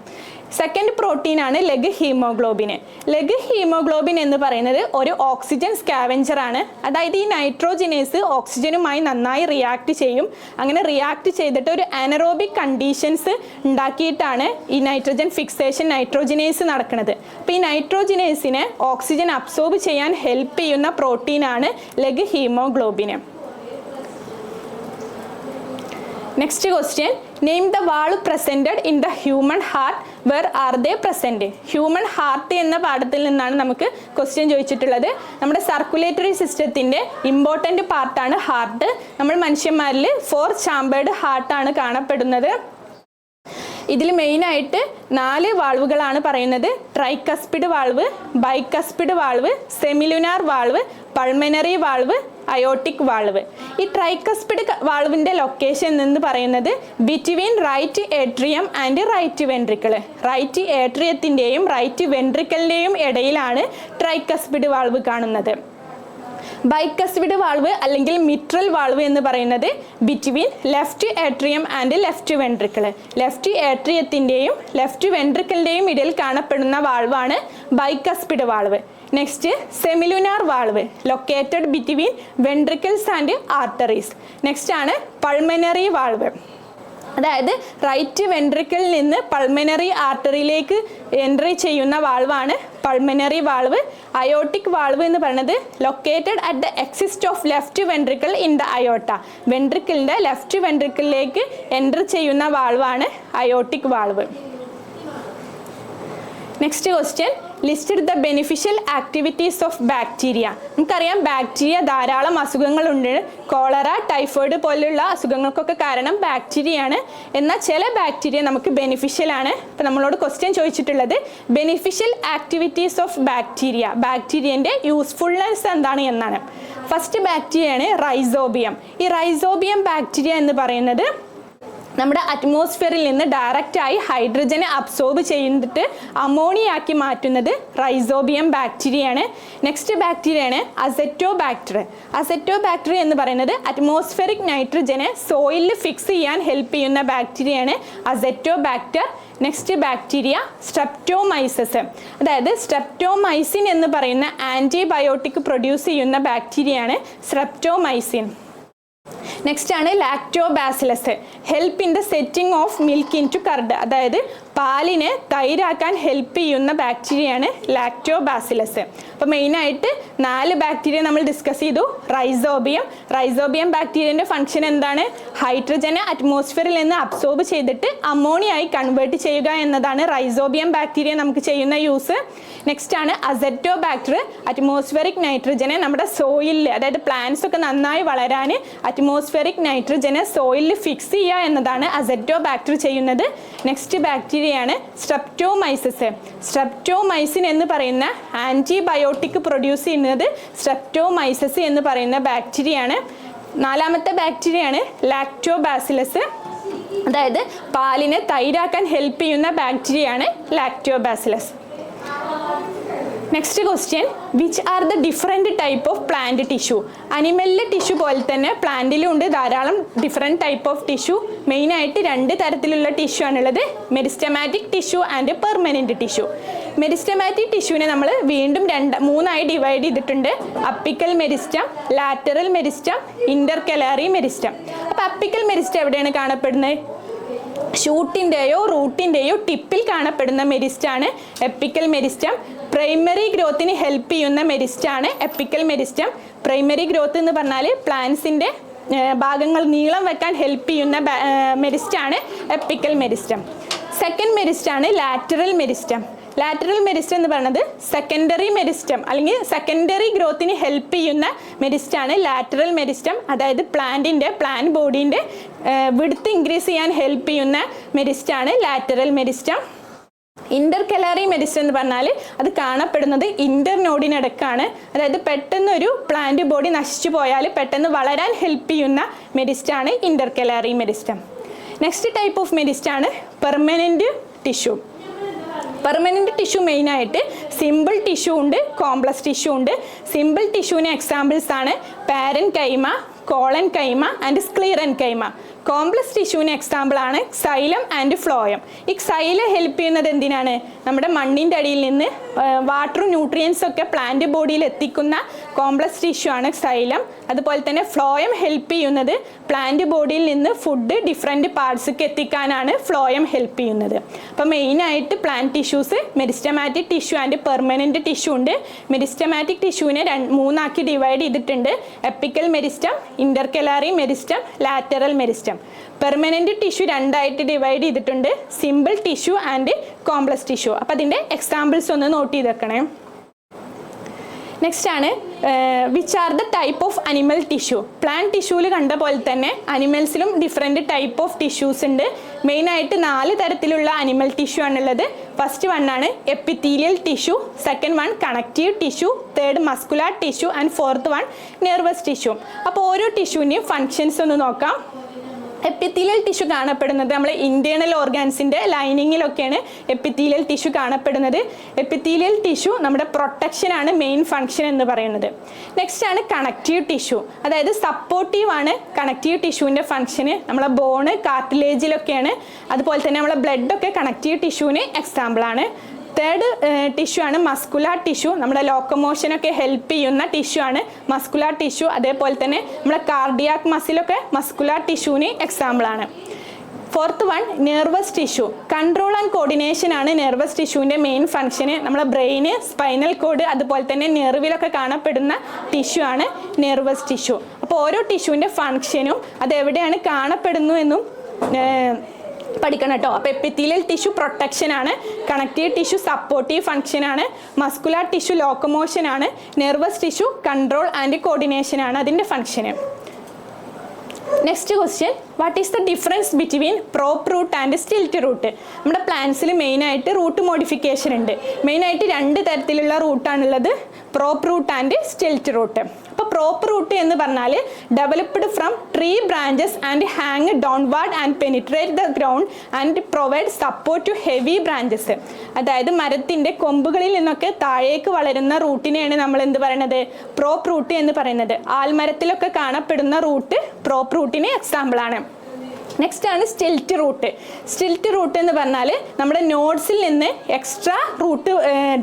[SPEAKER 1] സെക്കൻഡ് പ്രോട്ടീനാണ് ലെഗ് ഹീമോഗ്ലോബിന്. ലെഗ് ഹീമോഗ്ലോബിൻ എന്ന് പറയുന്നത് ഒരു ഓക്സിജൻ സ്കാവെഞ്ചർ ആണ്. അതായത് ഈ നൈട്രോജിനേസ് ഓക്സിജനുമായി നന്നായി റിയാക്ട് ചെയ്യും. അങ്ങനെ റിയാക്ട് ചെയ്തിട്ട് ഒരു അനറോബിക് കണ്ടീഷൻസ് ഉണ്ടാക്കിയിട്ടാണ് ഈ നൈട്രജൻ ഫിക്സേഷൻ നൈട്രോജിനേസ് നടക്കുന്നത്. അപ്പോൾ ഈ നൈട്രോജിനേസിനെ ഓക്സിജൻ അബ്സോർബ് ചെയ്യാൻ ഹെൽപ്പ് ചെയ്യുന്ന പ്രോട്ടീനാണ് leg haemoglobin. Next question, name the valve presented in the human heart, where are they present? Human heart എന്ന പാഠത്തിൽ നിന്നാണ് നമുക്ക് ക്വസ്റ്റ്യൻ ചോദിച്ചിട്ടുള്ളത്. നമ്മുടെ സർക്കുലേറ്ററി സിസ്റ്റത്തിൻ്റെ ഇമ്പോർട്ടൻ്റ് പാർട്ടാണ് ഹാർട്ട്. നമ്മൾ മനുഷ്യന്മാരിൽ 4 ചാമ്പേർഡ് ഹാർട്ടാണ് കാണപ്പെടുന്നത്. ഇതിൽ മെയിനായിട്ട് 4 വാൾവുകളാണ് പറയുന്നത്. Tricuspid valve, bicuspid valve, semilunar valve, pulmonary valve, aortic valve. ഈ ട്രൈകസ്പിഡ് വാൾവിൻ്റെ ലൊക്കേഷൻ എന്ന് പറയുന്നത് between right atrium and right ventricle. Right ഏട്രിയത്തിൻ്റെയും റൈറ്റ് വെൻട്രിക്കലിൻ്റെയും ഇടയിലാണ് ട്രൈകസ്പിഡ് വാൾവ് കാണുന്നത്. ബൈകസ്പിഡ് വാൾവ് അല്ലെങ്കിൽ മിട്രൽ വാൾവ് എന്ന് പറയുന്നത് between left atrium and left ventricle. Left ഏട്രിയത്തിൻ്റെയും ലെഫ്റ്റ് വെൻട്രിക്കിളിൻ്റെയും ഇടയിൽ കാണപ്പെടുന്ന വാൾവാണ് bicuspid valve. Next semilunar valve, located between ventricles and arteries. Next ആണ് പൾമനറി വാൾവ്. അതായത് റൈറ്റ് വെൻട്രിക്കിളിൽ നിന്ന് പൾമനറി ആർട്ടറിയിലേക്ക് എൻട്രി ചെയ്യുന്ന വാൾവാണ് പൾമനറി വാൾവ്. അയോട്ടിക് വാൾവ് എന്ന് പറയുന്നത് located at the exist of left ventricle in the aorta. വെൻട്രിക്കിളിൻ്റെ ലെഫ്റ്റ് വെൻട്രിക്കിളിലേക്ക് എൻറ്റർ ചെയ്യുന്ന വാൾവാണ് aortic valve. Next question, listed the beneficial activities of bacteria. നമുക്കറിയാം ബാക്ടീരിയ ധാരാളം അസുഖങ്ങളുണ്ട്. കോളറ, ടൈഫോയിഡ് പോലുള്ള അസുഖങ്ങൾക്കൊക്കെ കാരണം ബാക്ടീരിയയാണ്. എന്നാൽ ചില ബാക്ടീരിയ നമുക്ക് ബെനിഫിഷ്യൽ ആണ്. ഇപ്പം നമ്മളോട് ക്വസ്റ്റ്യൻ ചോദിച്ചിട്ടുള്ളത് ബെനിഫിഷ്യൽ ആക്ടിവിറ്റീസ് ഓഫ് ബാക്ടീരിയ, ബാക്ടീരിയൻ്റെ യൂസ്ഫുൾനെസ് എന്താണ് എന്നാണ്. ഫസ്റ്റ് ബാക്ടീരിയയാണ് റൈസോബിയം. ഈ റൈസോബിയം ബാക്ടീരിയ എന്ന് പറയുന്നത് നമ്മുടെ അറ്റ്മോസ്ഫിയറിൽ നിന്ന് ഡയറക്റ്റായി ഹൈഡ്രജനെ അബ്സോർബ് ചെയ്തിട്ട് അമോണിയാക്കി മാറ്റുന്നത് റൈസോബിയം ബാക്ടീരിയയാണ്. നെക്സ്റ്റ് ബാക്ടീരിയയാണ് അസെറ്റോബാക്ടർ. അസെറ്റോബാക്ടർ എന്ന് പറയുന്നത് അറ്റ്മോസ്ഫിയറിക് നൈട്രജനെ സോയിലിൽ ഫിക്സ് ചെയ്യാൻ ഹെൽപ്പ് ചെയ്യുന്ന ബാക്ടീരിയയാണ് അസെറ്റോബാക്ടർ. Next bacteria streptomyces. അതായത് സ്ട്രെപ്റ്റോമൈസിൻ എന്ന് പറയുന്ന ആൻറ്റിബയോട്ടിക് പ്രൊഡ്യൂസ് ചെയ്യുന്ന ബാക്ടീരിയയാണ് സ്ട്രെപ്റ്റോമൈസിൻ. നെക്സ്റ്റ് ആണ് lactobacillus. Help in the setting of milk into curd. അതായത് പാലിനെ തൈരാക്കാൻ ഹെൽപ്പ് ചെയ്യുന്ന ബാക്ടീരിയയാണ് ലാക്ടോബാസിലസ്. അപ്പോൾ മെയിനായിട്ട് 4 ബാക്ടീരിയ നമ്മൾ ഡിസ്കസ് ചെയ്തു. റൈസോബിയം ബാക്ടീരിയൻ്റെ ഫംഗ്ഷൻ എന്താണ്? ഹൈഡ്രജനെ അറ്റ്മോസ്ഫിയറിൽ നിന്ന് അബ്സോർബ് ചെയ്തിട്ട് അമോണിയായി കൺവേർട്ട് ചെയ്യുക എന്നതാണ് റൈസോബിയം ബാക്ടീരിയ നമുക്ക് ചെയ്യുന്ന യൂസ്. നെക്സ്റ്റ് ആണ് അസെറ്റോബാക്ടർ. അറ്റ്മോസ്ഫിയറിക് നൈട്രജനെ നമ്മുടെ സോയിലിൽ, അതായത് പ്ലാന്റ്സ് ഒക്കെ നന്നായി വളരാൻ അറ്റ്മോസ്ഫിയറിക് നൈട്രജനെ സോയിലിൽ ഫിക്സ് ചെയ്യുക എന്നതാണ് അസെറ്റോബാക്ടർ ചെയ്യുന്നത്. Next ബാക്ടീരിയയാണ് Streptomyces. സ്ട്രെപ്റ്റോമൈസിൻ എന്ന് പറയുന്ന ആൻറ്റിബയോട്ടിക് പ്രൊഡ്യൂസ് ചെയ്യുന്നത് സ്ട്രെപ്റ്റോമൈസസ് എന്ന് പറയുന്ന ബാക്ടീരിയയാണ്. 4ാമത്തെ ബാക്ടീരിയയാണ് ലാക്ടോബാസിലസ്. അതായത് പാലിനെ തൈരാക്കാൻ ഹെൽപ്പ് ചെയ്യുന്ന ബാക്ടീരിയയാണ് lactobacillus. Next question, which are the different type of plant tissue? അനിമലിലെ ടിഷ്യൂ പോലെ തന്നെ പ്ലാന്റിലും ഉണ്ട് ധാരാളം ഡിഫറെൻറ്റ് ടൈപ്പ് ഓഫ് ടിഷ്യൂ. മെയിനായിട്ട് 2 തരത്തിലുള്ള ടിഷ്യൂ ആണുള്ളത്, meristematic tissue and permanent tissue. Meristematic ടിഷ്യൂവിനെ നമ്മൾ വീണ്ടും 3 ഡിവൈഡ് ചെയ്തിട്ടുണ്ട്. Apical meristem, lateral meristem, intercalary meristem. അപ്പോൾ അപ്പിക്കൽ മെരിസ്റ്റം എവിടെയാണ് കാണപ്പെടുന്നത്? ഷൂട്ടിൻ്റെയോ റൂട്ടിൻ്റെയോ ടിപ്പിൽ കാണപ്പെടുന്ന മെരിസ്റ്റാണ് എപ്പിക്കൽ മെരിസ്റ്റം. പ്രൈമറി ഗ്രോത്തിന് ഹെൽപ്പ് ചെയ്യുന്ന മെരിസ്റ്റാണ് എപ്പിക്കൽ മെരിസ്റ്റം. പ്രൈമറി ഗ്രോത്ത് എന്ന് പറഞ്ഞാൽ പ്ലാന്റ്സിൻ്റെ ഭാഗങ്ങൾ നീളം വെക്കാൻ ഹെൽപ്പ് ചെയ്യുന്ന മെരിസ്റ്റാണ് എപ്പിക്കൽ മെരിസ്റ്റം. സെക്കൻഡ് മെരിസ്റ്റാണ് ലാറ്ററൽ മെരിസ്റ്റം. ലാറ്ററൽ മെരിസ്റ്റം എന്ന് പറയുന്നത് സെക്കൻഡറി മെരിസ്റ്റം അല്ലെങ്കിൽ സെക്കൻഡറി ഗ്രോത്തിന് ഹെൽപ്പ് ചെയ്യുന്ന മെരിസ്റ്റാണ് ലാറ്ററൽ മെരിസ്റ്റം. അതായത് പ്ലാന്റ് ബോഡീൻ്റെ വിഡ്ത്ത് ഇൻക്രീസ് ചെയ്യാൻ ഹെൽപ്പ് ചെയ്യുന്ന മെരിസ്റ്റാണ് ലാറ്ററൽ മെരിസ്റ്റം. ഇന്റർകലാറി മെരിസ്റ്റം എന്ന് പറഞ്ഞാൽ അത് കാണപ്പെടുന്നത് ഇന്റർനോഡിനടക്കാണ്. അതായത് പെട്ടെന്ന് ഒരു പ്ലാന്റ് ബോഡി നശിച്ചു പോയാൽ പെട്ടെന്ന് വളരാൻ ഹെൽപ്പ് ചെയ്യുന്ന മെരിസ്റ്റാണ് intercalary meristem. Next type of മെരിസ്റ്റാണ് പെർമനൻറ്റ് ടിഷ്യൂ. പെർമനൻറ്റ് ടിഷ്യൂ മെയിനായിട്ട് സിമ്പിൾ ടിഷ്യൂ ഉണ്ട്, കോംപ്ലക്സ് ടിഷ്യൂ ഉണ്ട്. സിമ്പിൾ ടിഷ്യൂവിന് എക്സാമ്പിൾസ് ആണ് parenchyma, collenchyma and sclerenchyma. Complex ടിഷ്യൂവിന് എക്സാമ്പിൾ ആണ് സൈലം ആൻഡ് ഫ്ലോയം. ഈ സൈലം ഹെൽപ്പ് ചെയ്യുന്നത് എന്തിനാണ്? നമ്മുടെ മണ്ണിൻ്റെ അടിയിൽ നിന്ന് വാട്ടറും ന്യൂട്രിയൻസ് ഒക്കെ പ്ലാന്റ് ബോഡിയിൽ എത്തിക്കുന്ന കോംപ്ലക്സ് ടിഷ്യൂ ആണ് സൈലം. അതുപോലെ തന്നെ ഫ്ലോയം ഹെൽപ്പ് ചെയ്യുന്നത് പ്ലാന്റ് ബോഡിയിൽ നിന്ന് ഫുഡ് ഡിഫറെൻറ്റ് പാർട്സിലേക്ക് എത്തിക്കാനാണ് ഫ്ലോയം ഹെൽപ്പ് ചെയ്യുന്നത്. അപ്പോൾ മെയിനായിട്ട് plant tissues meristematic tissue and permanent tissue ഉണ്ട്. മെരിസ്റ്റമാറ്റിക് ടിഷ്യൂവിനെ 3 ഡിവൈഡ് ചെയ്തിട്ടുണ്ട്. Apical meristem, intercalary meristem, lateral meristem. Permanent tissue 2 divide ചെയ്തിട്ടുണ്ട്, simple tissue and complex tissue. അപ്പോൾ അതിൻ്റെ എക്സാമ്പിൾസ് ഒന്ന് നോട്ട് ചെയ്ത് വെക്കണേ. നെക്സ്റ്റ് ആണ് which are the type of animal tissue. Plant ടിഷ്യൂവിൽ കണ്ട പോലെ തന്നെ അനിമൽസിലും ഡിഫറെൻറ്റ് ടൈപ്പ് ഓഫ് ടിഷ്യൂസ് ഉണ്ട്. മെയിനായിട്ട് 4 തരത്തിലുള്ള അനിമൽ ടിഷ്യൂ ആണുള്ളത്. ഫസ്റ്റ് ആണ് epithelial tissue, second connective tissue, third muscular tissue and fourth nervous tissue. അപ്പോൾ ഓരോ ടിഷ്യൂവിൻ്റെയും ഫങ്ഷൻസ് ഒന്ന് നോക്കാം. എപ്പിത്തീലിയൽ ടിഷ്യൂ കാണപ്പെടുന്നത് നമ്മൾ ഇന്റേണൽ ഓർഗാൻസിൻ്റെ ലൈനിങ്ങിലൊക്കെയാണ് എപ്പിത്തീലിയൽ ടിഷ്യൂ കാണപ്പെടുന്നത്. എപ്പിത്തീലിയൽ ടിഷ്യൂ നമ്മുടെ പ്രൊട്ടക്ഷനാണ് മെയിൻ ഫങ്ഷൻ എന്ന് പറയുന്നത്. നെക്സ്റ്റ് ആണ് കണക്റ്റീവ് ടിഷ്യൂ. അതായത് സപ്പോർട്ടീവ് ആണ് കണക്റ്റീവ് ടിഷ്യൂവിൻ്റെ ഫങ്ഷന്. നമ്മളെ ബോണ് കാർട്ടിലേജിലൊക്കെയാണ്. അതുപോലെ തന്നെ നമ്മളെ ബ്ലഡൊക്കെ കണക്റ്റീവ് ടിഷ്യൂവിന് എക്സാമ്പിളാണ്. തേർഡ് ടിഷ്യൂ ആണ് മസ്കുലാർ ടിഷ്യൂ. നമ്മുടെ ലോക്കോമോഷനൊക്കെ ഹെൽപ്പ് ചെയ്യുന്ന ടിഷ്യൂ ആണ് മസ്കുലാർ ടിഷ്യൂ. അതേപോലെ തന്നെ നമ്മുടെ കാർഡിയാക് മസിലൊക്കെ മസ്കുലാർ ടിഷ്യൂവിന് എക്സാമ്പിളാണ്. Fourth nervous tissue. Control and coordination ആണ് നെർവസ് ടിഷ്യൂവിൻ്റെ മെയിൻ ഫങ്ഷന്. നമ്മുടെ ബ്രെയിന്, സ്പൈനൽ കോഡ്, അതുപോലെ തന്നെ നെർവിലൊക്കെ കാണപ്പെടുന്ന ടിഷ്യൂ ആണ് നെർവസ് ടിഷ്യൂ. അപ്പോൾ ഓരോ ടിഷ്യൂവിൻ്റെ ഫങ്ഷനും അത് എവിടെയാണ് കാണപ്പെടുന്നു എന്നും പഠിക്കണം കേട്ടോ. അപ്പോൾ എപ്പിത്തീലിയൽ ടിഷ്യൂ പ്രൊട്ടക്ഷൻ ആണ്, കണക്റ്റീവ് ടിഷ്യൂ സപ്പോർട്ടീവ് ഫംഗ്ഷൻ ആണ്, മസ്കുലാർ ടിഷ്യൂ ലോക്കോമോഷൻ ആണ്, nervous tissue control and coordination ആണ് അതിൻ്റെ function. Next question, what is the difference between prop root and stilt root? നമ്മുടെ പ്ലാന്റ്സിൽ മെയിനായിട്ട് റൂട്ട് മോഡിഫിക്കേഷൻ ഉണ്ട്. മെയിനായിട്ട് 2 തരത്തിലുള്ള റൂട്ടാണുള്ളത്, prop root and stilt root. അപ്പോൾ പ്രോപ്പ് റൂട്ട് എന്ന് പറഞ്ഞാൽ developed from tree branches and hang downward and penetrate the ground and provide support to heavy branches. അതായത് മരത്തിൻ്റെ കൊമ്പുകളിൽ നിന്നൊക്കെ താഴേക്ക് വളരുന്ന റൂട്ടിനെയാണ് നമ്മൾ എന്ത് പറയുന്നത്? പ്രോപ്പ് റൂട്ട് എന്ന് പറയുന്നത്. ആൽമരത്തിലൊക്കെ കാണപ്പെടുന്ന റൂട്ട് പ്രോപ്പ് റൂട്ടിന് എക്സാമ്പിളാണ്. നെക്സ്റ്റ് ആണ് സ്റ്റിൽറ്റ് റൂട്ട്. സ്റ്റിൽറ്റ് റൂട്ട് എന്ന് പറഞ്ഞാൽ നമ്മുടെ നോഡ്സിൽ നിന്ന് എക്സ്ട്രാ റൂട്ട്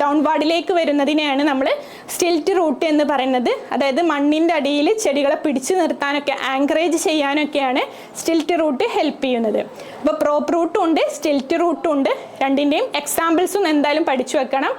[SPEAKER 1] ഡൗൺവാർഡിലേക്ക് വരുന്നതിനെയാണ് നമ്മൾ സ്റ്റിൽറ്റ് റൂട്ട് എന്ന് പറയുന്നത്. അതായത് മണ്ണിൻ്റെ അടിയിൽ ചെടികളെ പിടിച്ചു നിർത്താനൊക്കെ ആങ്കറേജ് ചെയ്യാനൊക്കെയാണ് സ്റ്റിൽറ്റ് റൂട്ട് ഹെൽപ്പ് ചെയ്യുന്നത്. അപ്പോൾ പ്രോപ്പ് റൂട്ടും ഉണ്ട് സ്റ്റിൽറ്റ് റൂട്ടും ഉണ്ട്. രണ്ടിൻ്റെയും എക്സാമ്പിൾസും എന്തായാലും പഠിച്ചു വെക്കണം.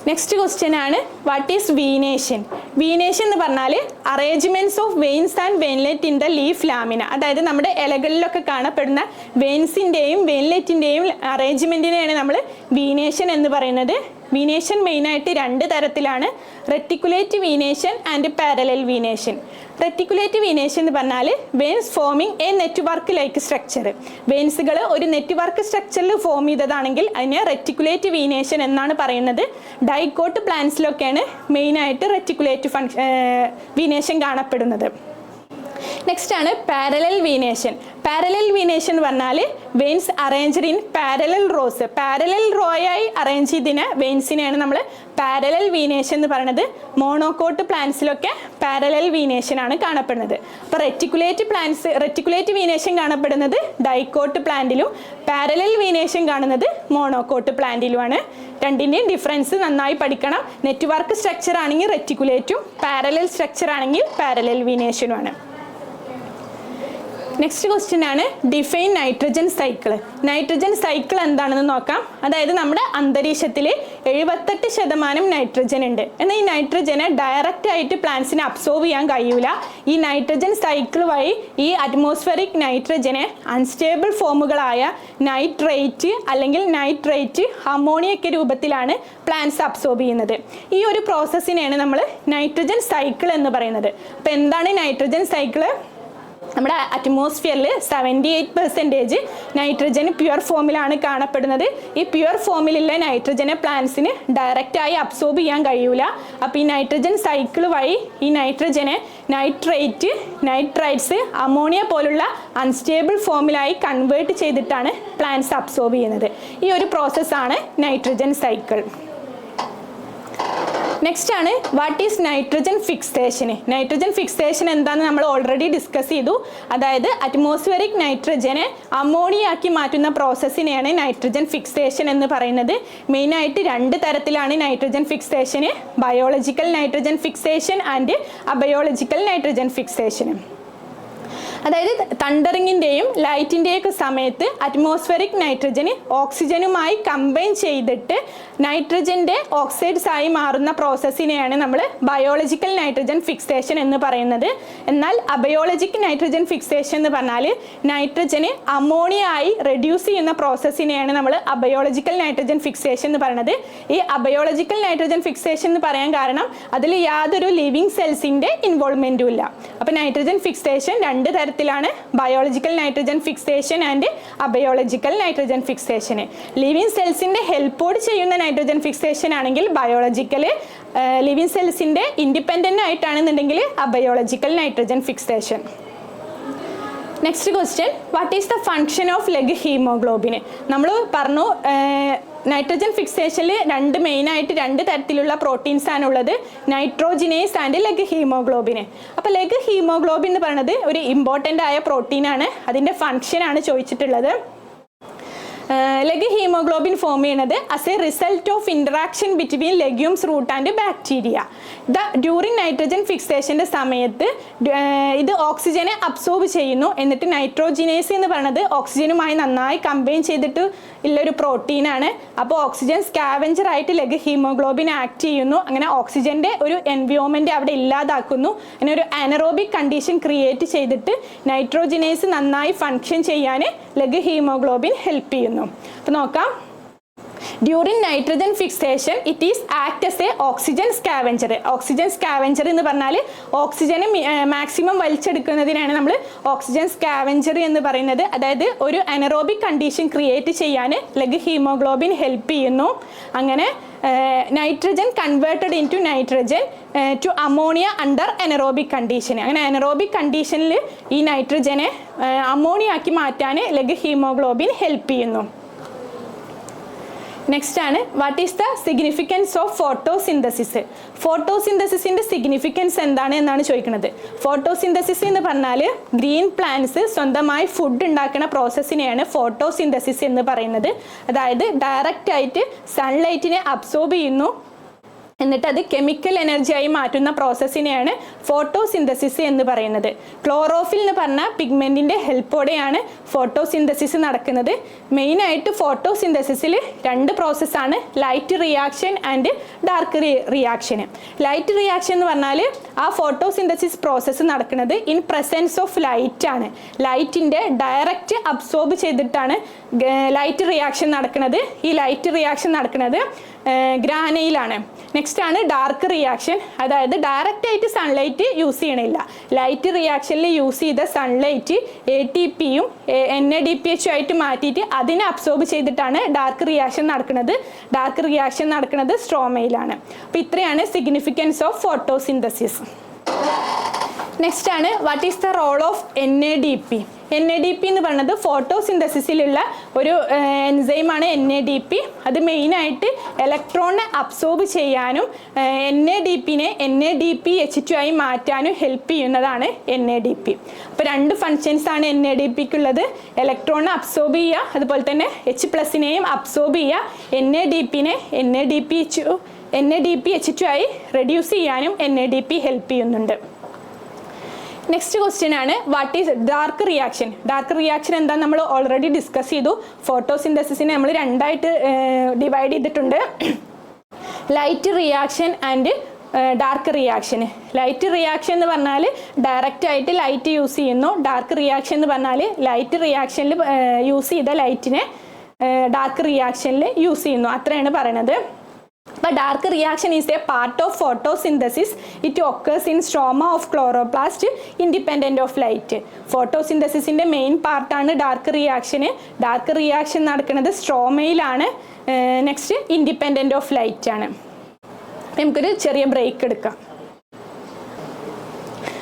[SPEAKER 1] നെക്സ്റ്റ് ക്വസ്റ്റ്യൻ ആണ്, വാട്ട് ഈസ് വീനേഷൻ? വീനേഷൻ എന്ന് പറഞ്ഞാൽ arrangements of veins and veinlet in the leaf lamina. അതായത് നമ്മുടെ ഇലകളിലൊക്കെ കാണപ്പെടുന്ന വെയിൻസിൻ്റെയും വെയിൻലെറ്റിൻ്റെയും അറേഞ്ച്മെൻറ്റിനെയാണ് നമ്മൾ വീനേഷൻ എന്ന് പറയുന്നത്. വീനേഷൻ മെയിനായിട്ട് 2 തരത്തിലാണ്, reticulate venation and parallel venation. Reticulate venation എന്ന് പറഞ്ഞാൽ veins forming a network like structure. വെയിൻസുകൾ ഒരു നെറ്റ്വർക്ക് സ്ട്രക്ചറിൽ ഫോം ചെയ്തതാണെങ്കിൽ അതിനെ റെറ്റിക്കുലേറ്റ് വീനേഷൻ എന്നാണ് പറയുന്നത്. ഡൈക്കോട്ട് പ്ലാന്റ്സിലൊക്കെയാണ് മെയിനായിട്ട് റെറ്റിക്കുലേറ്റ് വീനേഷൻ കാണപ്പെടുന്നത്. നെക്സ്റ്റ് ആണ് പാരലൽ വീനേഷൻ. പാരലൽ വീനേഷൻ എന്ന് പറഞ്ഞാൽ veins arranged in parallel rows. Parallel റോയായി അറേഞ്ച് ചെയ്തിന വെയിൻസിനെയാണ് നമ്മൾ പാരലൽ വീനേഷൻ എന്ന് പറയുന്നത്. മോണോകോട്ട് പ്ലാന്റ്സിലൊക്കെ പാരലൽ വീനേഷൻ ആണ് കാണപ്പെടുന്നത്. അപ്പോൾ റെറ്റിക്കുലേറ്റ് വീനേഷൻ കാണപ്പെടുന്നത് ഡൈക്കോട്ട് പ്ലാന്റിലും പാരലൽ വീനേഷൻ കാണുന്നത് മോണോകോട്ട് പ്ലാന്റിലുമാണ്. രണ്ടിൻ്റെയും ഡിഫറൻസ് നന്നായി പഠിക്കണം. നെറ്റ്വർക്ക് സ്ട്രക്ചർ ആണെങ്കിൽ റെറ്റിക്കുലേറ്റും, പാരലൽ സ്ട്രക്ചർ ആണെങ്കിൽ പാരലൽ വീനേഷനുമാണ്. നെക്സ്റ്റ് ക്വസ്റ്റ്യൻ ആണ്, define nitrogen cycle. Nitrogen cycle എന്താണെന്ന് നോക്കാം. അതായത് നമ്മുടെ അന്തരീക്ഷത്തിൽ 78% നൈട്രജൻ ഉണ്ട്. എന്നാൽ ഈ നൈട്രജനെ ഡയറക്റ്റ് ആയിട്ട് പ്ലാന്റ്സിനെ അബ്സോർവ് ചെയ്യാൻ കഴിയൂല. ഈ നൈട്രജൻ സൈക്കിൾ വഴി ഈ അറ്റ്മോസ്ഫിയറിക് നൈട്രജനെ അൺസ്റ്റേബിൾ ഫോമുകളായ നൈട്രേറ്റ് അല്ലെങ്കിൽ നൈട്രേറ്റ്, അമോണിയൊക്കെ രൂപത്തിലാണ് പ്ലാന്റ്സ് അബ്സോർബ് ചെയ്യുന്നത്. ഈ ഒരു പ്രോസസ്സിനെയാണ് നമ്മൾ നൈട്രജൻ സൈക്കിൾ എന്ന് പറയുന്നത്. അപ്പോൾ എന്താണ് നൈട്രജൻ സൈക്കിള്? നമ്മുടെ അറ്റ്മോസ്ഫിയറിൽ 78% നൈട്രജൻ പ്യുവർ ഫോമിലാണ് കാണപ്പെടുന്നത്. ഈ പ്യുവർ ഫോമിലുള്ള നൈട്രജനെ പ്ലാന്റ്സിന് ഡയറക്റ്റായി അബ്സോർബ് ചെയ്യാൻ കഴിയൂല. അപ്പോൾ ഈ നൈട്രജൻ സൈക്കിൾ വഴി ഈ നൈട്രജനെ നൈട്രേറ്റ്, നൈട്രൈറ്റ്സ്, അമോണിയ പോലുള്ള അൺസ്റ്റേബിൾ ഫോമിലായി കൺവേർട്ട് ചെയ്തിട്ടാണ് പ്ലാന്റ്സ് അബ്സോർബ് ചെയ്യുന്നത്. ഈ ഒരു പ്രോസസ്സാണ് നൈട്രജൻ സൈക്കിൾ. നെക്സ്റ്റ് ആണ്, what is nitrogen fixation? Nitrogen fixation എന്താണെന്ന് നമ്മൾ ഓൾറെഡി ഡിസ്കസ് ചെയ്തു. അതായത് അറ്റ്മോസ്ഫിയറിക് നൈട്രജനെ അമോണിയാക്കി മാറ്റുന്ന പ്രോസസ്സിനെയാണ് നൈട്രജൻ ഫിക്സേഷൻ എന്ന് പറയുന്നത്. മെയിനായിട്ട് 2 തരത്തിലാണ് nitrogen fixation, biological nitrogen fixation and abiological nitrogen fixation. അതായത് തണ്ടറിങ്ങിൻ്റെയും ലൈറ്റിൻ്റെയും ഒക്കെ സമയത്ത് അറ്റ്മോസ്ഫിയറിക് നൈട്രജന് ഓക്സിജനുമായി കമ്പൈൻ ചെയ്തിട്ട് നൈട്രജൻ്റെ ഓക്സൈഡ്സ് ആയി മാറുന്ന പ്രോസസ്സിനെയാണ് നമ്മൾ ബയോളജിക്കൽ നൈട്രജൻ ഫിക്സേഷൻ എന്ന് പറയുന്നത്. എന്നാൽ അബയോളജിക് നൈട്രജൻ ഫിക്സേഷൻ എന്ന് പറഞ്ഞാൽ നൈട്രജന് അമോണിയ ആയി റെഡ്യൂസ് ചെയ്യുന്ന പ്രോസസ്സിനെയാണ് നമ്മൾ അബയോളജിക്കൽ നൈട്രജൻ ഫിക്സേഷൻ എന്ന് പറയുന്നത്. ഈ അബയോളജിക്കൽ നൈട്രജൻ ഫിക്സേഷൻ എന്ന് പറയാൻ കാരണം അതിൽ യാതൊരു ലിവിങ് സെൽസിൻ്റെ ഇൻവോൾവ്മെൻറ്റും ഇല്ല. അപ്പോൾ നൈട്രജൻ ഫിക്സേഷൻ 2 തരത്തിലാണ്, biological nitrogen fixation and abiological nitrogen fixation. Living സെൽസിൻ്റെ ഹെൽപ്പോട് ചെയ്യുന്ന നൈട്രജൻ ഫിക്സേഷൻ ആണെങ്കിൽ ബയോളജിക്കൽ, ലിവിങ് സെൽസിൻ്റെ ഇൻഡിപെൻഡൻ്റ് ആയിട്ടാണെന്നുണ്ടെങ്കിൽ abiological nitrogen fixation. Next question, what is the function of leg haemoglobin? നമ്മൾ പറഞ്ഞു നൈട്രജൻ ഫിക്സേഷനിൽ മെയിനായിട്ട് 2 തരത്തിലുള്ള പ്രോട്ടീൻസ് ആണുള്ളത്, നൈട്രോജിനേസ് ആൻഡ് ലെഗ് ഹീമോഗ്ലോബിൻ. അപ്പോൾ ലെഗ് ഹീമോഗ്ലോബിൻ എന്ന് പറയുന്നത് ഒരു ഇമ്പോർട്ടൻ്റ് ആയ പ്രോട്ടീനാണ്. അതിൻ്റെ ഫങ്ഷനാണ് ചോദിച്ചിട്ടുള്ളത്. ലെഗ് ഹീമോഗ്ലോബിൻ ഫോം ചെയ്യുന്നത് as a result of interaction between legumes root and bacteria. During nitrogen ഫിക്സേഷൻ്റെ സമയത്ത് ഇത് ഓക്സിജനെ അബ്സോർബ് ചെയ്യുന്നു. എന്നിട്ട് നൈട്രോജിനേസ് എന്ന് പറയുന്നത് ഓക്സിജനുമായി നന്നായി കമ്പൈൻ ചെയ്തിട്ട് ഉള്ളൊരു പ്രോട്ടീനാണ്. അപ്പോൾ ഓക്സിജൻ സ്കാവെഞ്ചർ ആയിട്ട് ലെഗ് ഹീമോഗ്ലോബിൻ ആക്ട് ചെയ്യുന്നു. അങ്ങനെ ഓക്സിജൻ്റെ ഒരു എൻവയോൺമെൻറ്റ് അവിടെ ഇല്ലാതാക്കുന്നു. അങ്ങനെ ഒരു അനറോബിക് കണ്ടീഷൻ ക്രിയേറ്റ് ചെയ്തിട്ട് നൈട്രോജിനേസ് നന്നായി ഫങ്ഷൻ ചെയ്യാൻ ലെഗ് ഹീമോഗ്ലോബിൻ ഹെൽപ്പ് ചെയ്യുന്നു. അപ്പോൾ നോക്കാം. During nitrogen fixation it is act S A oxygen scavenger. Oxygen scavenger എന്ന് പറഞ്ഞാൽ ഓക്സിജനെ മാക്സിമം വലിച്ചെടുക്കുന്നതിനാണ് നമ്മൾ ഓക്സിജൻ സ്കാവെഞ്ചർ എന്ന് പറയുന്നത്. അതായത് ഒരു അനറോബിക് കണ്ടീഷൻ ക്രിയേറ്റ് ചെയ്യാൻ ലെഗ് ഹീമോഗ്ലോബിൻ ഹെൽപ്പ് ചെയ്യുന്നു. അങ്ങനെ nitrogen converted into nitrogen to ammonia under anaerobic condition. അങ്ങനെ അനറോബിക് കണ്ടീഷനിൽ ഈ നൈട്രജനെ അമോണിയ ആക്കി മാറ്റാൻ ലെഗ് ഹീമോഗ്ലോബിൻ ഹെൽപ്പ് ചെയ്യുന്നു. നെക്സ്റ്റ് ആണ് what is the significance of photosynthesis. ഫോട്ടോസിന്തസിസിൻ്റെ സിഗ്നിഫിക്കൻസ് എന്താണ് എന്നാണ് ചോദിക്കുന്നത്. ഫോട്ടോസിന്തസിസ് എന്ന് പറഞ്ഞാൽ ഗ്രീൻ പ്ലാന്റ്സ് സ്വന്തമായി ഫുഡ് ഉണ്ടാക്കുന്ന പ്രോസസ്സിനെയാണ് ഫോട്ടോസിന്തസിസ് എന്ന് പറയുന്നത്. അതായത് ഡയറക്റ്റ് ആയിട്ട് സൺലൈറ്റിനെ അബ്സോർബ് ചെയ്യുന്നു, എന്നിട്ട് അത് കെമിക്കൽ എനർജിയായി മാറ്റുന്ന പ്രോസസ്സിനെയാണ് ഫോട്ടോസിന്തസിസ് എന്ന് പറയുന്നത്. ക്ലോറോഫിൽ എന്ന് പറഞ്ഞ പിഗ്മെൻറ്റിൻ്റെ ഹെൽപ്പോടെയാണ് ഫോട്ടോസിന്തസിസ് നടക്കുന്നത്. മെയിനായിട്ട് ഫോട്ടോസിന്തസിസിൽ രണ്ട് പ്രോസസ്സാണ്, light reaction and dark reaction. Light reaction എന്ന് പറഞ്ഞാൽ ആ ഫോട്ടോസിന്തസിസ് പ്രോസസ്സ് നടക്കുന്നത് ഇൻ പ്രസൻസ് ഓഫ് ലൈറ്റ് ആണ്. ലൈറ്റിൻ്റെ ഡയറക്റ്റ് അബ്സോർബ് ചെയ്തിട്ടാണ് ലൈറ്റ് റിയാക്ഷൻ നടക്കുന്നത്. ഈ ലൈറ്റ് റിയാക്ഷൻ നടക്കുന്നത് ഗ്രാനയിലാണ്. നെക്സ്റ്റ് ആണ് ഡാർക്ക് റിയാക്ഷൻ. അതായത് ഡയറക്റ്റ് ആയിട്ട് സൺലൈറ്റ് യൂസ് ചെയ്യണില്ല. ലൈറ്റ് റിയാക്ഷനിൽ യൂസ് ചെയ്ത സൺലൈറ്റ് ATPയും NADPH ആയിട്ട് മാറ്റിയിട്ട് അതിനെ അബ്സോർബ് ചെയ്തിട്ടാണ് ഡാർക്ക് റിയാക്ഷൻ നടക്കുന്നത്. ഡാർക്ക് റിയാക്ഷൻ നടക്കുന്നത് സ്ട്രോമയിലാണ്. അപ്പോൾ ഇത്രയാണ് സിഗ്നിഫിക്കൻസ് ഓഫ് ഫോട്ടോസിന്തസിസ്. നെക്സ്റ്റ് ആണ് what is the role of NADP. NADP എന്ന് പറയുന്നത് ഫോട്ടോസിന്തസിസിലുള്ള ഒരു എൻസൈമാണ് NADP. അത് മെയിനായിട്ട് ഇലക്ട്രോണിനെ അബ്സോർബ് ചെയ്യാനും NADPനെ NADPH2 ആയി മാറ്റാനും ഹെൽപ്പ് ചെയ്യുന്നതാണ് NADP. അപ്പോൾ രണ്ട് ഫങ്ഷൻസ് ആണ് NADPക്കുള്ളത്. ഇലക്ട്രോണിനെ അബ്സോർബ് ചെയ്യുക, അതുപോലെ തന്നെ H+നെയും അബ്സോർബ് ചെയ്യുക. NADPനെ NADPH2 ആയി റെഡ്യൂസ് ചെയ്യാനും NADP ഹെൽപ്പ് ചെയ്യുന്നുണ്ട്. നെക്സ്റ്റ് ക്വസ്റ്റ്യൻ ആണ് what is dark reaction. Dark reaction എന്താ നമ്മൾ ഓൾറെഡി ഡിസ്കസ് ചെയ്തു. ഫോട്ടോസിന്തസിസിനെ നമ്മൾ രണ്ടായിട്ട് ഡിവൈഡ് ചെയ്തിട്ടുണ്ട്, light reaction and dark reaction. Light reaction എന്ന് പറഞ്ഞാൽ ഡയറക്റ്റ് ആയിട്ട് ലൈറ്റ് യൂസ് ചെയ്യുന്നു. ഡാർക്ക് റിയാക്ഷൻ എന്ന് പറഞ്ഞാൽ ലൈറ്റ് റിയാക്ഷനിൽ യൂസ് ചെയ്ത ലൈറ്റിനെ ഡാർക്ക് റിയാക്ഷനിൽ യൂസ് ചെയ്യുന്നു, അത്രയാണ് പറയണത്. But dark reaction is a part of photosynthesis. It occurs in stroma of chloroplast independent of light. ഫോട്ടോസിന്തസിസിൻ്റെ മെയിൻ പാർട്ടാണ് ഡാർക്ക് റിയാക്ഷൻ. ഡാർക്ക് റിയാക്ഷൻ നടക്കുന്നത് സ്ട്രോമയിലാണ്. നെക്സ്റ്റ് ഇൻഡിപെൻഡൻറ്റ് ഓഫ് ലൈറ്റ് ആണ്. നമുക്കൊരു ചെറിയ ബ്രേക്ക് എടുക്കാം.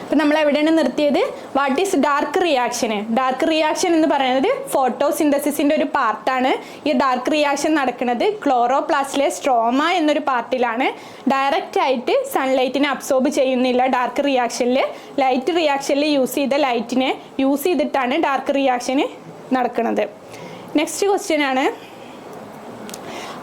[SPEAKER 1] അപ്പം നമ്മൾ എവിടെയാണ് നിർത്തിയത്? What is dark reaction. Dark reaction എന്ന് പറയുന്നത് ഫോട്ടോസിന്തസിസിൻ്റെ ഒരു പാർട്ടാണ്. ഈ ഡാർക്ക് റിയാക്ഷൻ നടക്കുന്നത് ക്ലോറോപ്ലാസ്റ്റിലെ സ്ട്രോമ എന്നൊരു പാർട്ടിലാണ്. ഡയറക്റ്റ് ആയിട്ട് സൺലൈറ്റിനെ അബ്സോർബ് ചെയ്യുന്നില്ല ഡാർക്ക് റിയാക്ഷനിൽ. ലൈറ്റ് റിയാക്ഷനിൽ യൂസ് ചെയ്ത ലൈറ്റിനെ യൂസ് ചെയ്തിട്ടാണ് ഡാർക്ക് റിയാക്ഷൻ നടക്കുന്നത്. നെക്സ്റ്റ് ക്വസ്റ്റ്യൻ ആണ്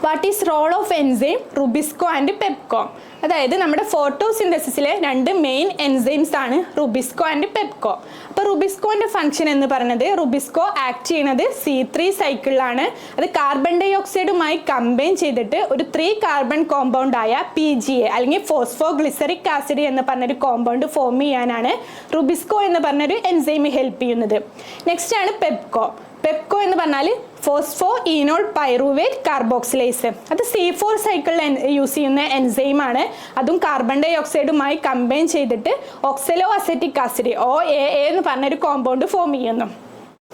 [SPEAKER 1] what is role of enzyme rubisco and PEPCO. അതായത് നമ്മുടെ ഫോട്ടോസിന്തസിസിലെ രണ്ട് മെയിൻ എൻസൈംസ് ആണ് റുബിസ്കോ ആൻഡ് പെപ്കോ. അപ്പോൾ റുബിസ്കോൻ്റെ ഫംഗ്ഷൻ എന്ന് പറയുന്നത്, റുബിസ്കോ ആക്ട് ചെയ്യുന്നത് C3 സൈക്കിളിലാണ്. അത് കാർബൺ ഡൈ ഓക്സൈഡുമായി കമ്പൈൻ ചെയ്തിട്ട് ഒരു 3 കാർബൺ കോമ്പൗണ്ടായ PGA അല്ലെങ്കിൽ ഫോസ്ഫോഗ്ലിസറിക് ആസിഡ് എന്ന് പറഞ്ഞൊരു കോമ്പൗണ്ട് ഫോം ചെയ്യാനാണ് റുബിസ്കോ എന്ന് പറഞ്ഞൊരു എൻസൈം ഹെൽപ്പ് ചെയ്യുന്നത്. നെക്സ്റ്റ് ആണ് പെപ്കോ. പെപ്കോ എന്ന് പറഞ്ഞാൽ ഫോസ്ഫോ ഈനോൾ പൈറുവേറ്റ് കാർബോക്സിലേസ്. അത് C4 സൈക്കിളിൽ യൂസ് ചെയ്യുന്ന എൻസൈമാണ്. അതും കാർബൺ ഡൈ ഓക്സൈഡുമായി കമ്പൈൻ ചെയ്തിട്ട് ഓക്സലോ അസെറ്റിക് ആസിഡ് OAA എന്ന് പറഞ്ഞൊരു കോമ്പൗണ്ട് ഫോം ചെയ്യുന്നു.